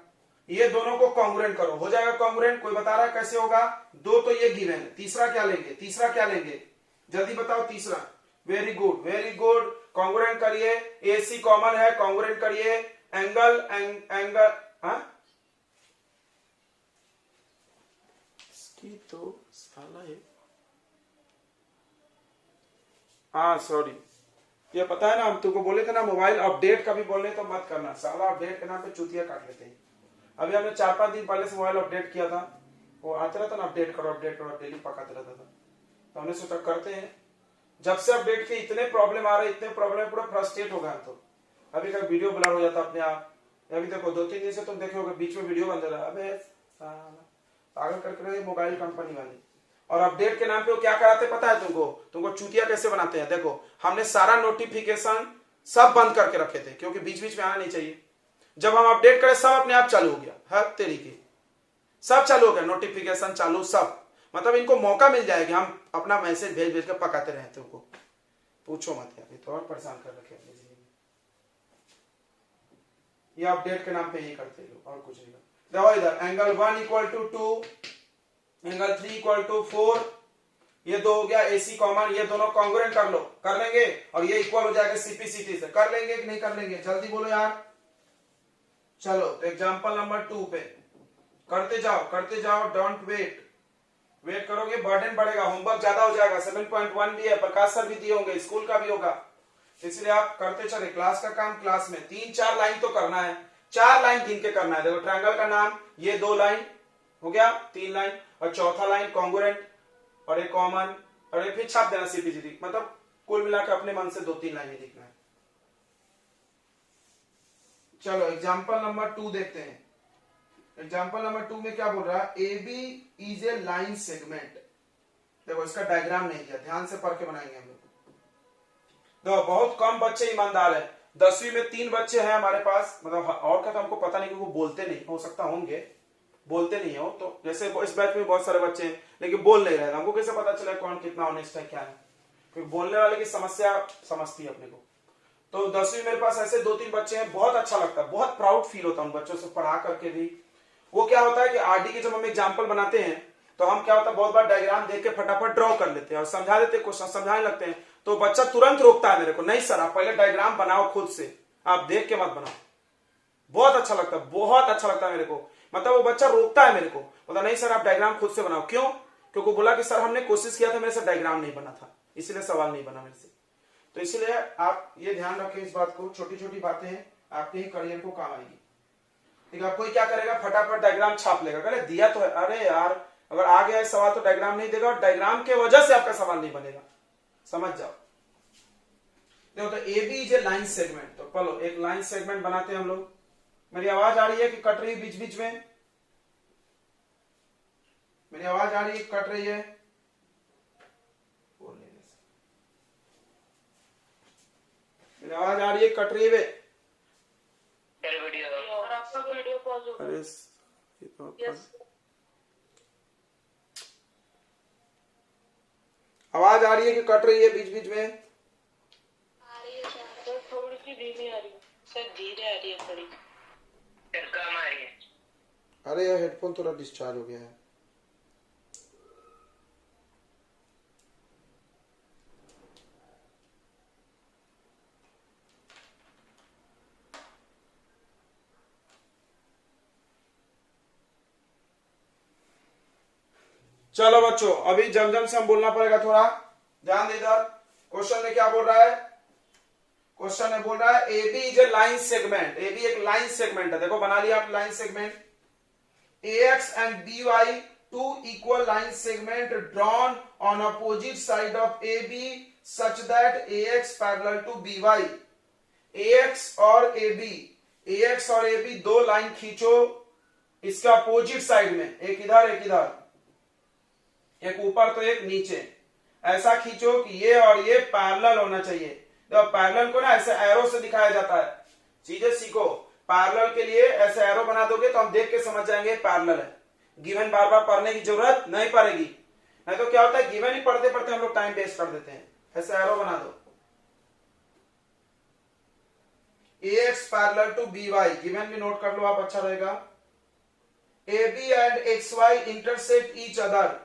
ये दोनों को कॉन्ग्रुएंट करो, हो जाएगा कॉन्ग्रुएंट। कोई बता रहा है कैसे होगा? 2 तो ये गिवन है, तीसरा क्या लेंगे, तीसरा क्या लेंगे, जल्दी बताओ। तीसरा very good very good. Congruent करिए, AC कॉमन है, कॉन्ग्रुएंट करिए। एंगल एंगल इसकी तो साला है। हाँ सॉरी, ये पता है ना, हम तुमको बोले थे ना मोबाइल अपडेट का भी बोलने तो मत करना, साला अपडेट के नाम पे चूतिया काट लेते हैं। अभी हमने 4-5 दिन पहले से मोबाइल अपडेट किया था, वो आता रहता ना अपडेट करो डेली पकाते रहता था, तो हमने सोचा करते हैं। जब से अपडेट किए इतने प्रॉब्लम आ रहे, इतने प्रॉब्लम, पूरा फ्रस्ट्रेट हो गया। तो अभी का वीडियो ब्लर हो जाता अपने आप। अभी देखो 2-3 दिन से तुम देखोगे बीच में वीडियो बंद रहा, अबे पागल करके रहे मोबाइल कंपनी वाले। और अपडेट के नाम पे वो क्या कराते पता है तुमको चूतिया कैसे बनाते हैं। देखो हमने सारा नोटिफिकेशन सब बंद करके रखे थे, क्योंकि बीच बीच में आना नहीं चाहिए। जब हम अपडेट करें सब अपने आप चालू हो गया, हर तरीके सब चालू हो गया, नोटिफिकेशन चालू सब। मतलब इनको मौका मिल जाएगा, हम अपना मैसेज भेज भेज कर पकाते रहे तुमको, पूछो मत यार, ये तो और परेशान कर रखे अपनी जिंदगी। ये अपडेट के नाम पे यही करते लोग, और कुछ नहीं। देखो इधर एंगल 1 = 2, एंगल 3 = 4, ये 2 हो गया। AC कॉमन, ये दोनों कॉन्ग्रुएंट कर लो, कर लेंगे, और ये इक्वल हो जाएगा CP/CT से। कर लेंगे कि नहीं कर लेंगे, जल्दी बोलो यार। चलो तो एग्जांपल नंबर 2 पे करते जाओ, डोंट वेट करोगे बर्डन बढ़ेगा, होमवर्क ज्यादा हो जाएगा। 7.1 भी है, प्रकाश सर भी दिए होंगे, स्कूल का भी होगा, इसलिए आप करते चले। क्लास का काम क्लास में, 3-4 लाइन तो करना है, 4 लाइन गिन के करना है। देखो ट्रायंगल का नाम, ये 2 लाइन हो गया, 3 लाइन, और चौथा लाइन कॉन्ग्रुएंट, और एक कॉमन, और एक फिर छाप देना CP/CT। मतलब कुल मिलाकर अपने मन से 2-3 लाइन लिखना है। चलो एग्जाम्पल नंबर 2 देखते हैं। एग्जाम्पल नंबर 2 में क्या बोल रहा है, AB is a line segment. देखो इसका डायग्राम नहीं दिया, ध्यान से पढ़ के बनाएंगे हम लोग। देखो बहुत कम बच्चे ईमानदार है, 10वीं में 3 बच्चे हैं हमारे पास, मतलब और का तो हमको पता नहीं, क्योंकि वो बोलते नहीं, हो सकता होंगे बोलते नहीं हो, तो जैसे इस बैच में बहुत सारे बच्चे हैं लेकिन बोल नहीं रहे, हमको कैसे पता चला कौन कितना ऑनेस्ट है क्या है, क्योंकि बोलने वाले की समस्या समझती है अपने को। तो 10वीं मेरे पास ऐसे 2-3 बच्चे हैं, बहुत अच्छा लगता है, बहुत प्राउड फील होता है उन बच्चों से पढ़ा करके भी। वो क्या होता है कि RD के जब हम एग्जाम्पल बनाते हैं तो हम क्या होता है, बहुत बार डायग्राम देख के फटाफट ड्रॉ कर लेते हैं और समझा देते हैं, क्वेश्चन समझाने लगते हैं, तो बच्चा तुरंत रोकता है मेरे को, नहीं सर आप पहले डायग्राम बनाओ खुद से, आप देख के मत बनाओ। बहुत अच्छा लगता है, बहुत अच्छा लगता है मेरे को, मतलब वो बच्चा रोकता है मेरे को, बोला नहीं सर आप डायग्राम खुद से बनाओ। क्यों? क्योंकि बोला कि सर हमने कोशिश किया था, मेरे से डायग्राम नहीं बना था, इसलिए सवाल नहीं बना मेरे से। तो इसलिए आप ये ध्यान रखें इस बात को, छोटी छोटी बातें हैं आपके ही करियर को काम आएगी। ठीक है, कोई क्या करेगा, फटाफट डायग्राम छाप लेगा, कहे दिया तो है, अरे यार अगर आ गया है सवाल तो डायग्राम नहीं देगा, और डायग्राम के वजह से आपका सवाल नहीं बनेगा, समझ जाओ। देखो तो AB is a line segment, तो चलो एक लाइन सेगमेंट बनाते हैं हम लोग। मेरी आवाज आ रही है कि कट रही है बीच बीच में? मेरी आवाज आ रही है, कट रही है? मेरी आवाज आ रही है, कट रही है? अरे आवाज आ रही है कि कट रही है बीच बीच में? आ रही है सर, थोड़ी सी धीमी आ रही है सर, धीरे आ रही है थोड़ी, फिर कम आ रही है। अरे यार हेडफोन थोड़ा डिस्चार्ज हो गया है। चलो बच्चों, अभी जमजम से हम बोलना पड़ेगा, थोड़ा ध्यान दे इधर। क्वेश्चन में क्या बोल रहा है, क्वेश्चन में बोल रहा है AB is a line segment. AB एक लाइन सेगमेंट है, देखो बना लिया आप line segment. AX and BY two equal line segment drawn on opposite side of AB such that AX parallel to BY। AX और AB दो लाइन खींचो इसके अपोजिट साइड में, एक इधर एक इधर, एक ऊपर तो एक नीचे, ऐसा खींचो कि ये और ये पैरेलल होना चाहिए। तो पैरेलल को ना ऐसे एरो से दिखाया जाता है, चीजें सीखो। पैरेलल के लिए ऐसे एरो बना दोगे तो हम देख के समझ जाएंगे पैरेलल है। गिवन बार बार पढ़ने की जरूरत नहीं पड़ेगी, नहीं तो क्या होता है गिवन ही पढ़ते पढ़ते हम लोग टाइम वेस्ट कर देते हैं। ऐसे एरो बना दो, AX parallel to BY, given भी नोट कर लो आप, अच्छा रहेगा। AB and XY intersect each other,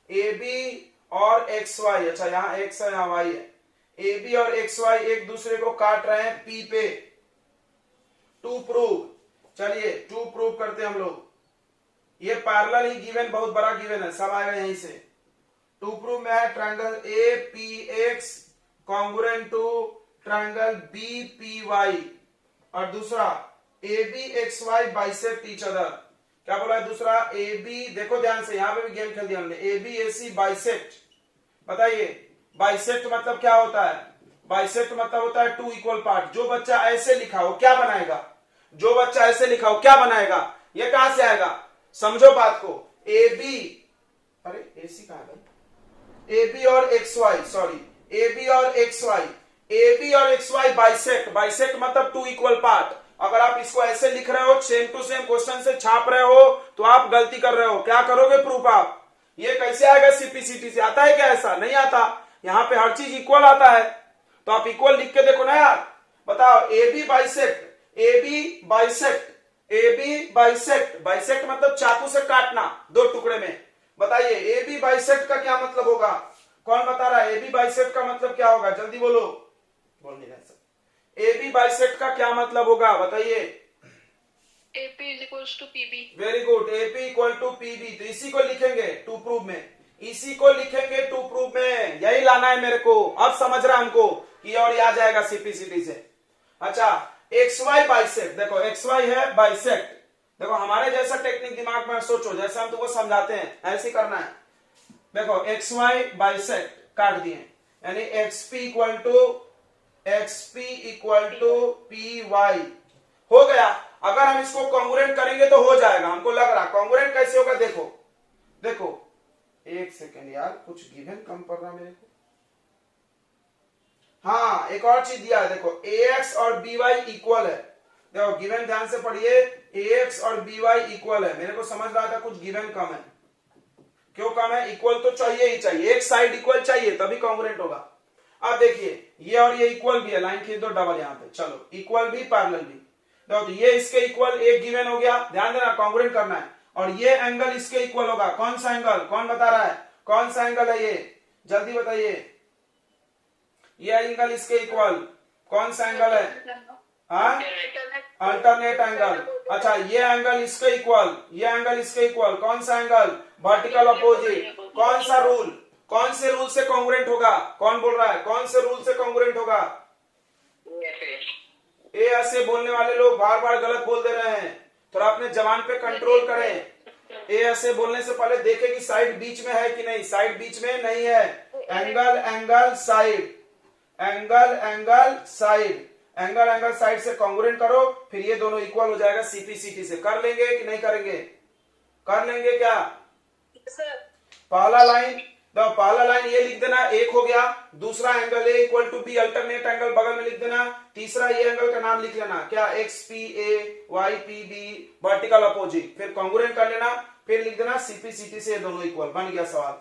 AB और XY, अच्छा यहाँ X है यहाँ Y है, ए बी और एक्स वाई एक दूसरे को काट रहे हैं पी पे। टू प्रूव, चलिए टू प्रूव करते हैं हम लोग। ये पैरेलल ही गिवन, बहुत बड़ा गिवन है, सब आएगा यहीं से। टू प्रूव में है triangle A P X congruent to triangle B P Y, और दूसरा A B X Y bisect each other. क्या बोला है दूसरा? ए बी, देखो ध्यान से, यहां पे भी गेम खेल दिया हमने। A B A C bisect, बताइए बाइसेक्ट मतलब क्या होता है? बाइसेक्ट मतलब होता है टू इक्वल पार्ट। जो बच्चा ऐसे लिखा हो क्या बनाएगा? जो बच्चा ऐसे लिखा हो क्या बनाएगा? ये कहां से आएगा? समझो बात को। ए बी, अरे ए सी कहां गई? ए बी और X Y, sorry, A B और एक्स वाई, ए बी और एक्स वाई बाइसेक्ट। बाइसेक्ट मतलब टू इक्वल पार्ट। अगर आप इसको ऐसे लिख रहे हो, सेम टू सेम क्वेश्चन से छाप रहे हो, तो आप गलती कर रहे हो। क्या करोगे प्रूफ आप? ये कैसे आएगा? सीपीसीटी से आता है क्या? ऐसा नहीं आता। यहां पे हर चीज इक्वल आता है, तो आप इक्वल लिख के देखो ना यार। बताओ, A B bisect, A B bisect, A B bisect. Bisect मतलब चाकू से काटना दो टुकड़े में। बताइए ए बी बाइसेक्ट का क्या मतलब होगा? कौन बता रहा है? ए बी बाइसेक्ट का मतलब क्या होगा? जल्दी बोलो। बोल नहीं रहे सब। ए बी बाइसेक्ट का क्या मतलब होगा बताइए? AP is equals to PB। Very good, AP equal to PB. तो इसी को लिखेंगे टू प्रूव में, इसी को लिखेंगे टू प्रूव में। यही लाना है मेरे को। अब समझ रहा हमको कि और आ जाएगा सीपीसीटी से। अच्छा, एक्स वाई बाइसेक्ट, देखो एक्स वाई है बाइसेक्ट। देखो हमारे जैसा टेक्निक दिमाग में सोचो, जैसे हम तुमको समझाते हैं ऐसे ही करना है। देखो एक्स वाई बाइसेक्ट काट दिए, यानी XP equal to P Y हो गया। अगर हम इसको कॉन्ग्रुएंट करेंगे तो हो जाएगा, हमको लग रहा। कॉन्ग्रुएंट कैसे होगा? देखो देखो, एक सेकेंड यार, कुछ गिवन कम पड़ रहा मेरे को। हाँ, एक और चीज दिया है, देखो ए एक्स और बी वाई इक्वल है। देखो गिवन ध्यान से पढ़िए, ए एक्स और बी वाई इक्वल है। मेरे को समझ रहा था कुछ गिवन कम है। क्यों कम है? इक्वल तो चाहिए ही चाहिए, एक साइड इक्वल चाहिए तभी कॉन्ग्रुएंट होगा। अब देखिए ये और ये इक्वल भी है, लाइन खींच दो डबल यहां पे। चलो इक्वल भी पैरेलल भी, तो ये इसके इक्वल एक गिवन हो गया। ध्यान देना कॉन्ग्रुएंट करना है। और ये एंगल इसके इक्वल होगा। कौन सा एंगल? कौन बता रहा है? कौन सा एंगल है ये? जल्दी बताइए। ये एंगल इसके इक्वल कौन सा एंगल है? हाँ, अल्टरनेट एंगल। अच्छा, ये एंगल इसके इक्वल, ये एंगल इसके इक्वल। कौन सा एंगल? Vertical opposite. कौन सा रूल? कौन से रूल से कॉन्ग्रुएंट होगा? कौन बोल रहा है? कौन से रूल से कॉन्ग्रुएंट होगा? ए ऐसे बोलने वाले लोग बार बार गलत बोल दे रहे हैं, थोड़ा अपने जबान पे कंट्रोल करें। ए ऐसे बोलने से पहले देखें कि साइड बीच में है कि नहीं। साइड बीच में नहीं है। Angle angle side, angle angle side, angle angle side से कॉन्ग्रुएंट करो, फिर ये दोनों इक्वल हो जाएगा सीपीसीटी से। कर लेंगे कि नहीं करेंगे? कर लेंगे क्या? पहला लाइन, तो पहला लाइन ये लिख देना, एक हो गया। दूसरा angle A equal to B, alternate angle बगल में लिख देना। तीसरा ये एंगल का नाम लिख लेना, क्या? X P A Y P B, vertical opposite. फिर कॉन्ग्रुएंट कर लेना, फिर लिख देना सीपीसीटी से दोनों इक्वल। बन गया सवाल।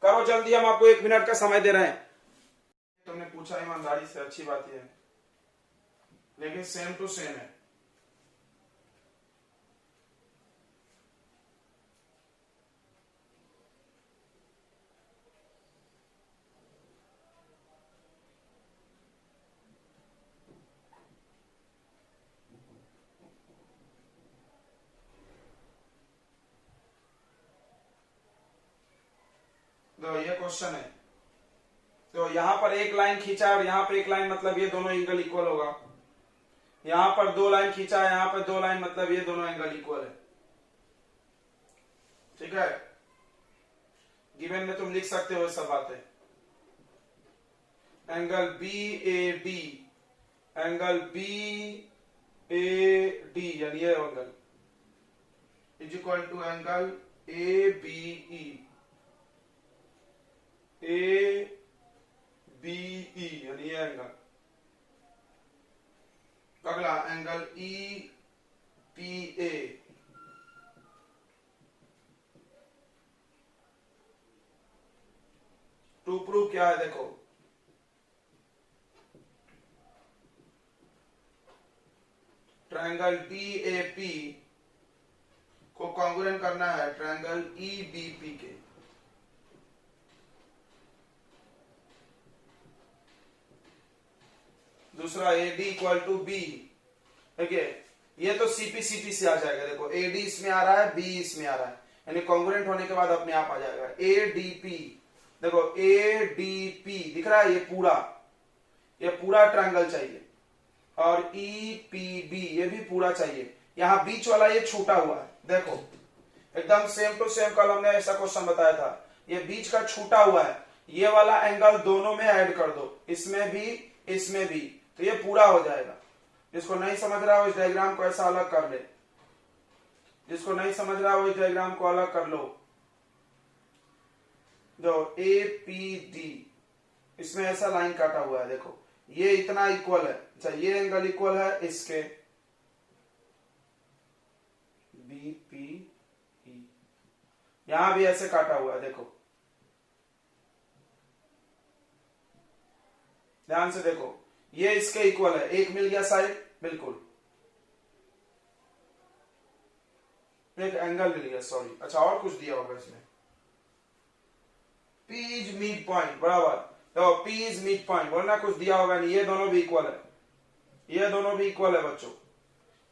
करो जल्दी, हम आपको 1 मिनट का समय दे रहे हैं। तुमने पूछा ईमानदारी से, अच्छी बात है, लेकिन सेम टू सेम है। तो ये क्वेश्चन है, तो यहां पर एक लाइन खींचा और यहां पर एक लाइन, मतलब ये दोनों एंगल इक्वल होगा। यहां पर 2 लाइन खींचा, यहां पर 2 लाइन, मतलब ये दोनों एंगल इक्वल है। ठीक है, गिवन में तुम लिख सकते हो सब बातें। Angle B A D, angle B A D, यानी ये angle is equal to angle A B E, A B E, यानी ये एंगल। अगला angle E P A, to prove क्या है? देखो ट्रायंगल डी ए पी को कॉन्ग्रुएंट करना है ट्रायंगल ई बी पी के। दूसरा AD इक्वल टू बी। देखिए ये तो CP से आ जाएगा, देखो AD इसमें आ रहा है, B इसमें आ रहा है, यानी कॉन्ग्रुएंट होने के बाद अपने आप आ जाएगा ADP। देखो ADP दिख रहा है, ये पूरा ट्रायंगल चाहिए, और EPB ये भी पूरा चाहिए। यहाँ बीच वाला ये छूटा हुआ है, देखो एकदम सेम टू सेम कल हमने ऐसा क्वेश्चन बताया था, ये बीच का छूटा हुआ है, ये वाला एंगल दोनों में ऐड कर दो, इसमें भी, तो ये पूरा हो जाएगा। जिसको नहीं समझ रहा हो इस डायग्राम को ऐसा अलग कर ले, जिसको नहीं समझ रहा हो इस डायग्राम को अलग कर लो। जो APD इसमें ऐसा लाइन काटा हुआ है, देखो ये इतना इक्वल है, अच्छा ये एंगल इक्वल है इसके BPE, यहां भी ऐसे काटा हुआ है, देखो ध्यान से देखो, ये इसके इक्वल है, एक मिल गया साइड, बिल्कुल एक एंगल मिल गया, सॉरी। अच्छा और कुछ दिया होगा इसमें, P इज मिड पॉइंट, बराबर, तो P इज मिड पॉइंट बोलना, कुछ दिया होगा नहीं, ये दोनों भी इक्वल है, ये दोनों भी इक्वल है बच्चों।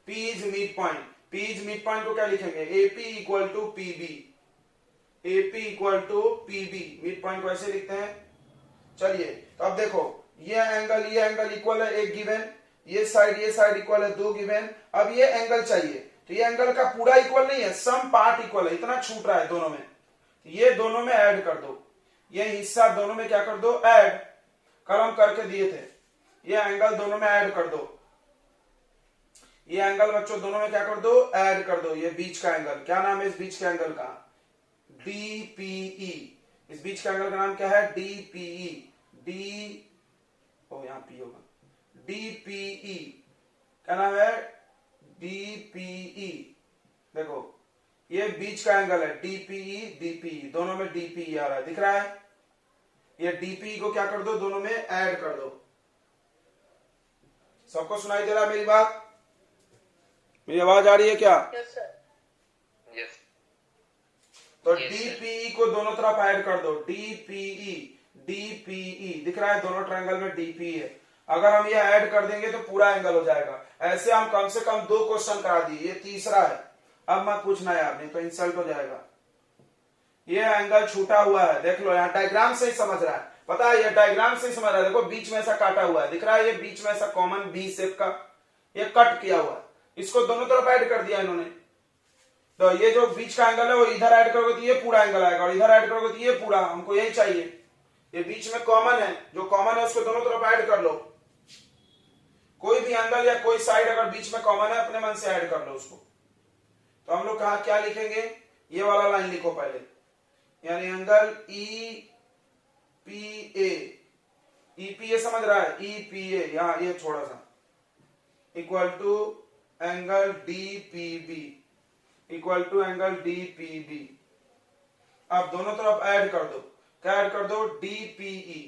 P is mid point, P is mid point को क्या लिखेंगे, AP equal to PB, AP equal to PB, mid point को ऐसे लिखते हैं। चलिए तो अब देखो ये एंगल इक्वल है, एक गिवन, ये साइड इक्वल है, दो गिवन। अब ये एंगल चाहिए, तो ये एंगल का पूरा इक्वल नहीं है, सम पार्ट इक्वल है, इतना छूट रहा है दोनों में, ये दोनों में ऐड कर दो, ये हिस्सा दोनों में क्या कर दो, ऐड। कल हम करके दिए थे, ये एंगल दोनों में ऐड कर दो, ये एंगल बच्चों दोनों में क्या कर दो, ऐड कर दो। ये बीच का एंगल, क्या नाम है इस बीच के एंगल का, DPE, इस बीच का एंगल का नाम क्या है, DPE, यहाँ P होगा, DPE क्या नाम है, DPE। देखो ये बीच का एंगल है, DPE, दोनों में DPE आ रहा है, दिख रहा है, ये DPE को क्या कर दो, दोनों में ऐड कर दो। सबको सुनाई दे रहा है मेरी बात, मेरी आवाज आ रही है क्या? Yes sir, yes. तो DPE को दोनों तरफ ऐड कर दो, DPE दिख रहा है, दोनों ट्रायंगल में DPE है। अगर हम ये ऐड कर देंगे तो पूरा एंगल हो जाएगा। ऐसे हम कम से कम 2 क्वेश्चन करा दिए, ये तीसरा है, अब मत पूछना यार, नहीं तो इंसल्ट हो जाएगा। ये एंगल छूटा हुआ है, देख लो, यहाँ डायग्राम से ही समझ रहा है, पता है ये डायग्राम से ही समझ रहा है, देखो बीच में ऐसा काटा हुआ है, दिख रहा है, ये बीच में ऐसा कॉमन B शेप का ये कट किया हुआ है, इसको दोनों तरफ ऐड कर दिया इन्होंने। तो ये जो बीच का एंगल है वो इधर ऐड करोगे तो ये पूरा एंगल आएगा, और इधर ऐड करोगे तो ये पूरा, हमको यही चाहिए। ये बीच में कॉमन है, जो कॉमन है उसको दोनों तरफ ऐड कर लो। कोई भी एंगल या कोई साइड अगर बीच में कॉमन है, अपने मन से ऐड कर लो उसको। तो हम लोग कहा क्या लिखेंगे, ये वाला लाइन लिखो पहले, यानी एंगल EPA समझ रहा है, EPA यहाँ ये थोड़ा सा equal to angle DPB, equal to angle DPB। अब दोनों तरफ ऐड कर दो, क्या ऐड कर दो, DPE,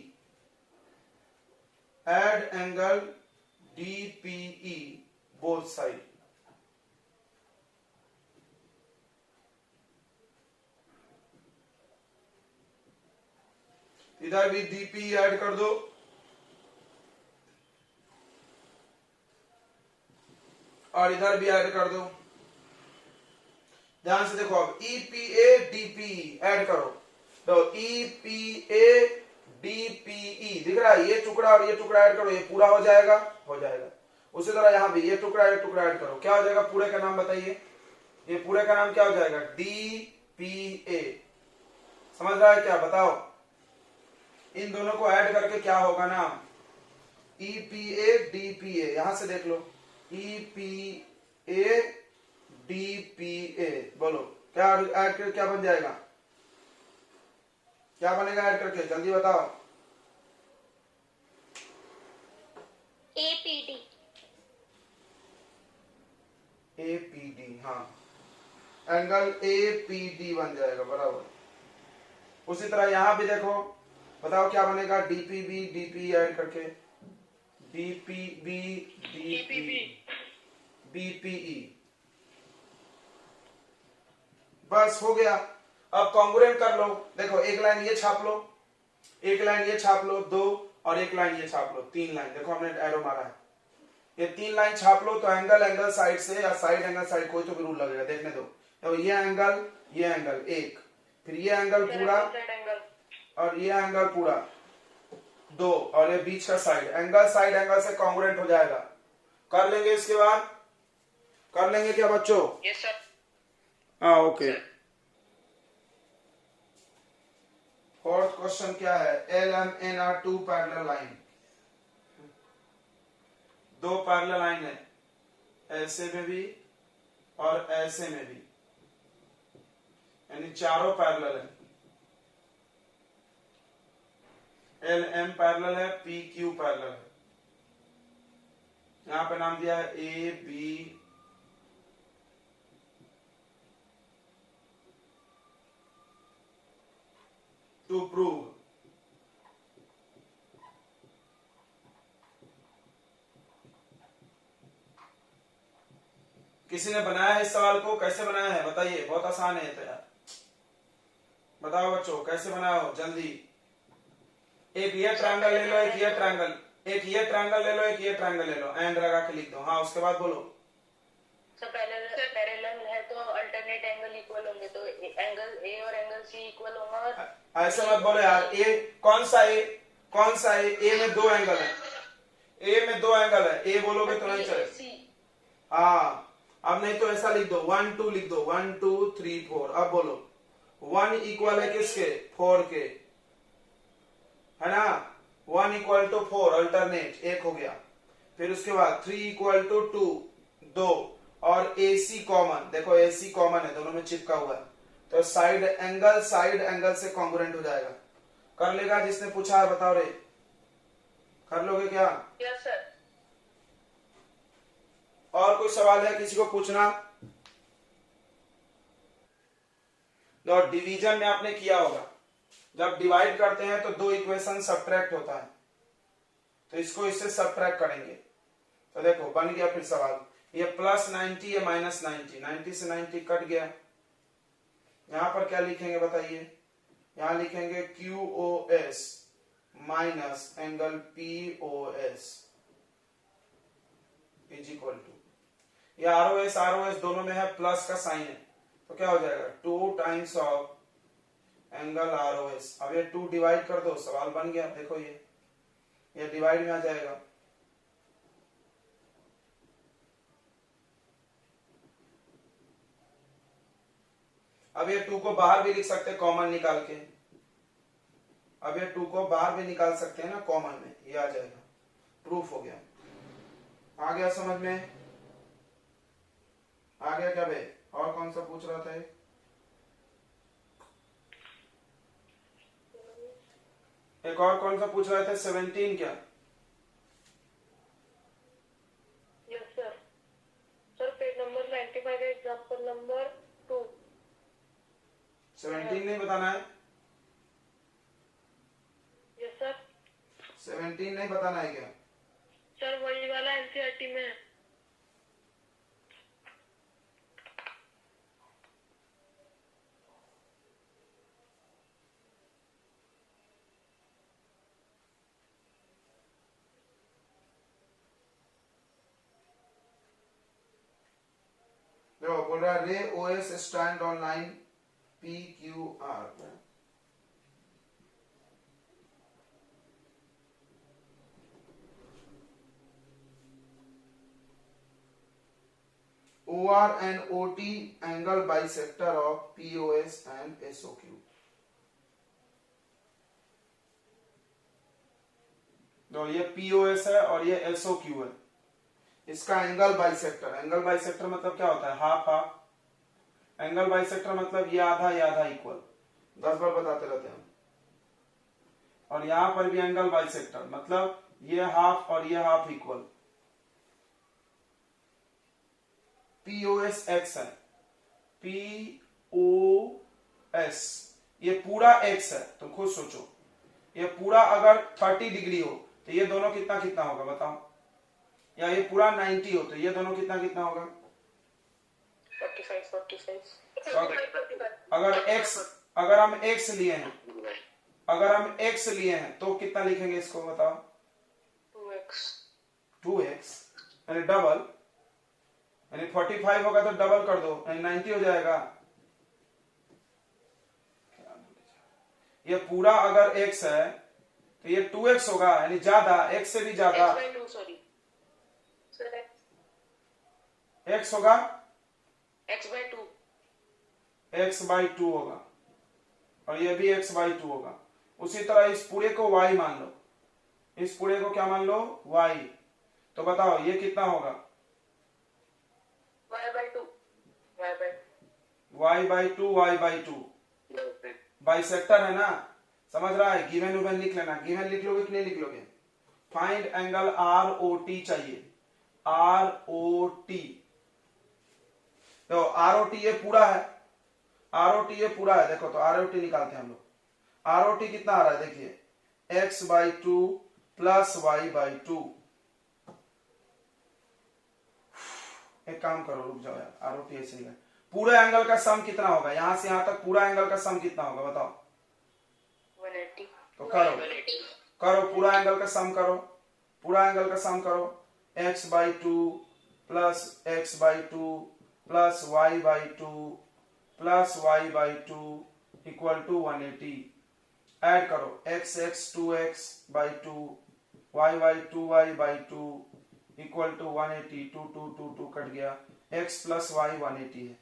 add angle DPE both side. इधर भी DPE ऐड कर दो, और इधर भी ऐड कर दो। ध्यान से देखो, अब EPA DPE ऐड करो, तो EPA DPE दिख रहा है, ये टुकड़ा और ये टुकड़ा ऐड करो, ये पूरा हो जाएगा, उसी तरह यहां भी ये टुकड़ा ऐड करो, क्या हो जाएगा, पूरे का नाम बताइए, ये पूरे का नाम क्या हो जाएगा, DPA। समझ रहा है क्या, बताओ, इन दोनों को ऐड करके क्या होगा नाम, EPA DPA। यहां से देख लो, EPA DPA, बोलो क्या ऐड करके क्या बन जाएगा, क्या बनेगा ऐड करके, जल्दी बताओ। APD, हाँ, एंगल APD बन जाएगा, बराबर। उसी तरह यहां भी देखो, बताओ क्या बनेगा, DPB DPE ऐड करके, DPB BPE, बस हो गया। अब कॉन्ग्रुएंट कर लो, देखो एक लाइन ये छाप लो, एक लाइन ये छाप लो, 2, और एक लाइन ये छाप लो, 3 लाइन, देखो हमने एरो मारा है। ये 3 लाइन छाप लो तो एंगल एंगल साइड से या साइड एंगल साइड कोई तो भी रूल लगेगा, देखने दो। तो ये एंगल एक, फिर ये एंगल पूरा और ये एंगल पूरा 2 और ये बीच का साइड एंगल से कॉन्ग्रुएंट हो जाएगा। कर लेंगे इसके बाद, कर लेंगे क्या बच्चों? Yes sir. हाँ ओके। फोर्थ क्वेश्चन क्या है? LMN are 2 parallel line, 2 parallel line है, ऐसे में भी और ऐसे में भी, यानी चारों पैरेलल है। LM पैरेलल है, PQ पैरेलल है। यहां पे नाम दिया है AB, टू प्रूव किसी ने बनाया है इस सवाल को? कैसे बनाया है बताइए, बहुत आसान है तो यार, बताओ बच्चों कैसे बनाया हो जल्दी। एक ये ट्रायंगल ले लो, एक ये ट्रायंगल, एक ये ट्रायंगल ले लो, एक ये ट्रायंगल ले लो, एंड लगा के लिख दो। हाँ उसके बाद बोलो। पैरेलल है तो अल्टरनेट एंगल इक्वल होंगे, तो एंगल ए और एंगल सी इक्वल होगा। और ऐसे मत बोलो यार, ए कौन सा ए, कौन सा ए में 2 एंगल है, ए में 2 एंगल है, ए बोलोगे तो नहीं चलेगा। हाँ अब नहीं तो ऐसा लिख दो, 1 2 लिख दो, 1 2 3 4। अब बोलो 1 इक्वल है किसके? 4 के, है ना। 1 इक्वल टू 4 अल्टरनेट, एक हो गया। फिर उसके बाद 3 इक्वल टू 2, 2 और AC कॉमन, देखो AC कॉमन है, दोनों में चिपका हुआ है, तो साइड एंगल से कॉन्ग्रुएंट हो जाएगा। कर लेगा जिसने पूछा है, बताओ रे, कर लोगे क्या? Yes sir. और कोई सवाल है किसी को पूछना? तो डिवीजन में आपने किया होगा, जब डिवाइड करते हैं तो 2 इक्वेशन सब्ट्रैक्ट होता है, तो इसको इससे सब्ट्रैक्ट करेंगे। तो देखो बन गया फिर सवाल, ये +90 ये -90, 90 से 90 कट गया। यहां पर क्या लिखेंगे बताइए? यहां लिखेंगे QOS minus angle POS is equal to, ये ROS दोनों में है, प्लस का साइन है, तो क्या हो जाएगा 2 टाइम्स ऑफ एंगल ROS। अब ये 2 डिवाइड कर दो, सवाल बन गया। देखो ये डिवाइड में आ जाएगा। अब ये 2 को बाहर भी लिख सकते हैं कॉमन निकाल के, अब ये 2 को बाहर भी निकाल सकते हैं ना कॉमन में, ये आ जाएगा, प्रूफ हो गया। आ गया समझ में? आ गया क्या भाई? और कौन सा पूछ रहा था? एक और कौन सा पूछ रहे थे? 17 क्या? Yes sir. Sir page number 95 example number 2। 17 नहीं बताना है? Yes sir. 17 नहीं बताना है क्या? सर वही वाला NCERT में है। देखो बोल रहा है रे OS stand on line PQR, OR and OT angle bisector of POS and SOQ। तो ये POS है और ये SOQ है, इसका एंगल बाइसेक्टर। एंगल बाइसेक्टर मतलब क्या होता है? Half half. एंगल बाइसेक्टर मतलब ये आधा इक्वल, 10 बार बताते रहते हैं। और यहां पर भी एंगल बाइसेक्टर मतलब ये हाफ और ये हाफ इक्वल। POS x है, POS ये पूरा x है, तुम खुद सोचो, ये पूरा अगर 30 डिग्री हो तो ये दोनों कितना कितना होगा बताओ, या ये पूरा 90 हो तो ये दोनों कितना कितना होगा? 45। अगर हम x लिए हैं, अगर हम x लिए हैं तो कितना लिखेंगे इसको बताओ? 2x। 2x यानी डबल, यानी 45 होगा तो डबल कर दो, यानी 90 हो जाएगा। ये पूरा अगर x है तो ये 2x होगा, यानी ज्यादा, x से भी ज्यादा। x/2 सॉरी सर, x होगा, x/2 x/2 होगा, और ये भी x/2 होगा। उसी तरह इस पूरे को y मान लो, इस पूरे को क्या मान लो, y। तो बताओ ये कितना होगा, y/2 y/2 बाइसेक्टर है ना, समझ रहा है। गिवन उवन लिख लेना, गिवन लिख लोगे कि नहीं लिख लोगे। फाइंड एंगल ROT चाहिए, ROT। तो ROT ये पूरा है, ROT ये पूरा है, देखो तो ROT निकालते हैं हम लोग। ROT कितना आ रहा है देखिए, x/2 प्लस y/2। एक काम करो, रुक जाओ यार, ROT ऐसे निकाल। पूरे एंगल का सम कितना होगा, यहां से यहां तक पूरा एंगल का सम कितना होगा बताओ। 180। तो करो पूरा एंगल का सम करो, पूरा एंगल का सम करो। x/2 plus x/2 plus y/2 plus y/2 equal to 180। Add करो x 2x/2 y/2y/2 equal to 180। 2 2 2 2 cut गया, x प्लस वाई 180 है।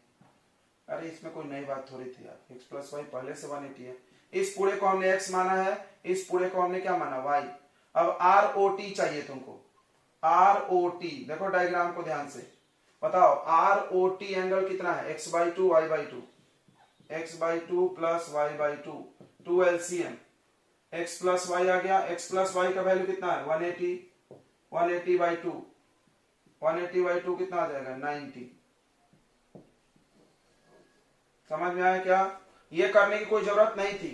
अरे इसमें कोई नई बात थोड़ी थी यार, x प्लस वाई पहले से 180 है। इस पूरे को हमने x माना है, इस पूरे को हमने क्या माना, y। अब ROT चाहिए तुमको, ROT देखो डायग्राम को ध्यान से बताओ। ROT एंगल कितना है, x/2 y/2, x/2 plus y/2, 2 LCM, x plus y आ गया। x प्लस वाई का वैल्यू कितना है, 180, 180/2, 180/2 कितना आ जाएगा, 90। समझ में आया क्या। ये करने की कोई जरूरत नहीं थी,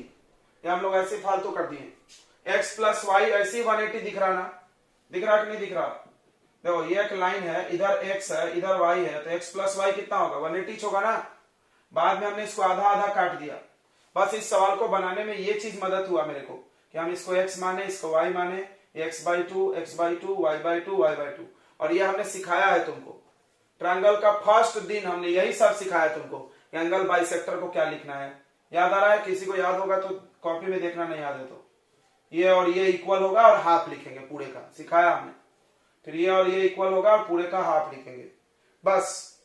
ये हम लोग ऐसे फालतू कर दिए। x प्लस वाई ऐसे 180 दिख रहा ना, दिख रहा कि नहीं दिख रहा। देखो ये एक लाइन है, इधर x है इधर y है, तो x प्लस वाई कितना होगा, 180 होगा ना। बाद में हमने इसको आधा आधा काट दिया। बस इस सवाल को बनाने में ये चीज मदद हुआ मेरे को कि हम इसको x माने, इसको y माने, x/2 x/2 y/2 y/2। और ये हमने सिखाया है तुमको, ट्रायंगल का फर्स्ट दिन हमने यही सब सिखाया तुमको कि एंगल बाइसेक्टर को क्या लिखना है। याद आ रहा है, किसी को याद होगा तो कॉपी में देखना, नहीं याद है तो ये और ये इक्वल होगा और हाफ लिखेंगे पूरे का, सिखाया हमने। फिर ये और ये इक्वल होगा और पूरे का हाफ लिखेंगे। बस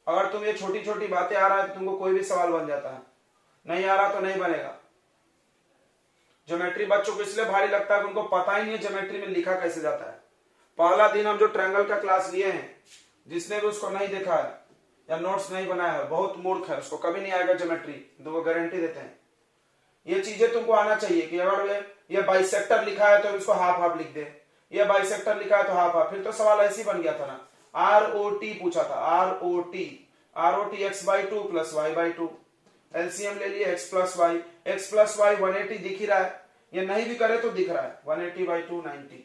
अगर तुम ये छोटी छोटी बातें आ रहा है तो तुमको कोई भी सवाल बन जाता है, नहीं आ रहा तो नहीं बनेगा। ज्योमेट्री बच्चों को इसलिए भारी लगता है कि उनको पता ही नहीं है ज्योमेट्री में लिखा कैसे जाता है। पहला दिन हम जो ट्रायंगल का क्लास लिए हैं, जिसने भी उसको नहीं देखा है या नोट्स नहीं बनाया है बहुत मूर्ख है, उसको कभी नहीं आएगा ज्योमेट्री, तुमको गारंटी देते हैं। ये चीजें तुमको आना चाहिए कि अगर ये बाइसेक्टर लिखा है तो इसको हाफ हाफ लिख दे, ये बाइसेक्टर लिखा है तो हाफ हाफ। फिर तो सवाल ऐसे ही बन गया था ना, ROT पूछा था, ROT x/2 plus y/2। LCM ले लिए x प्लस वाई 180 दिख ही रहा है, ये नहीं भी करे तो दिख रहा है 180/2 90।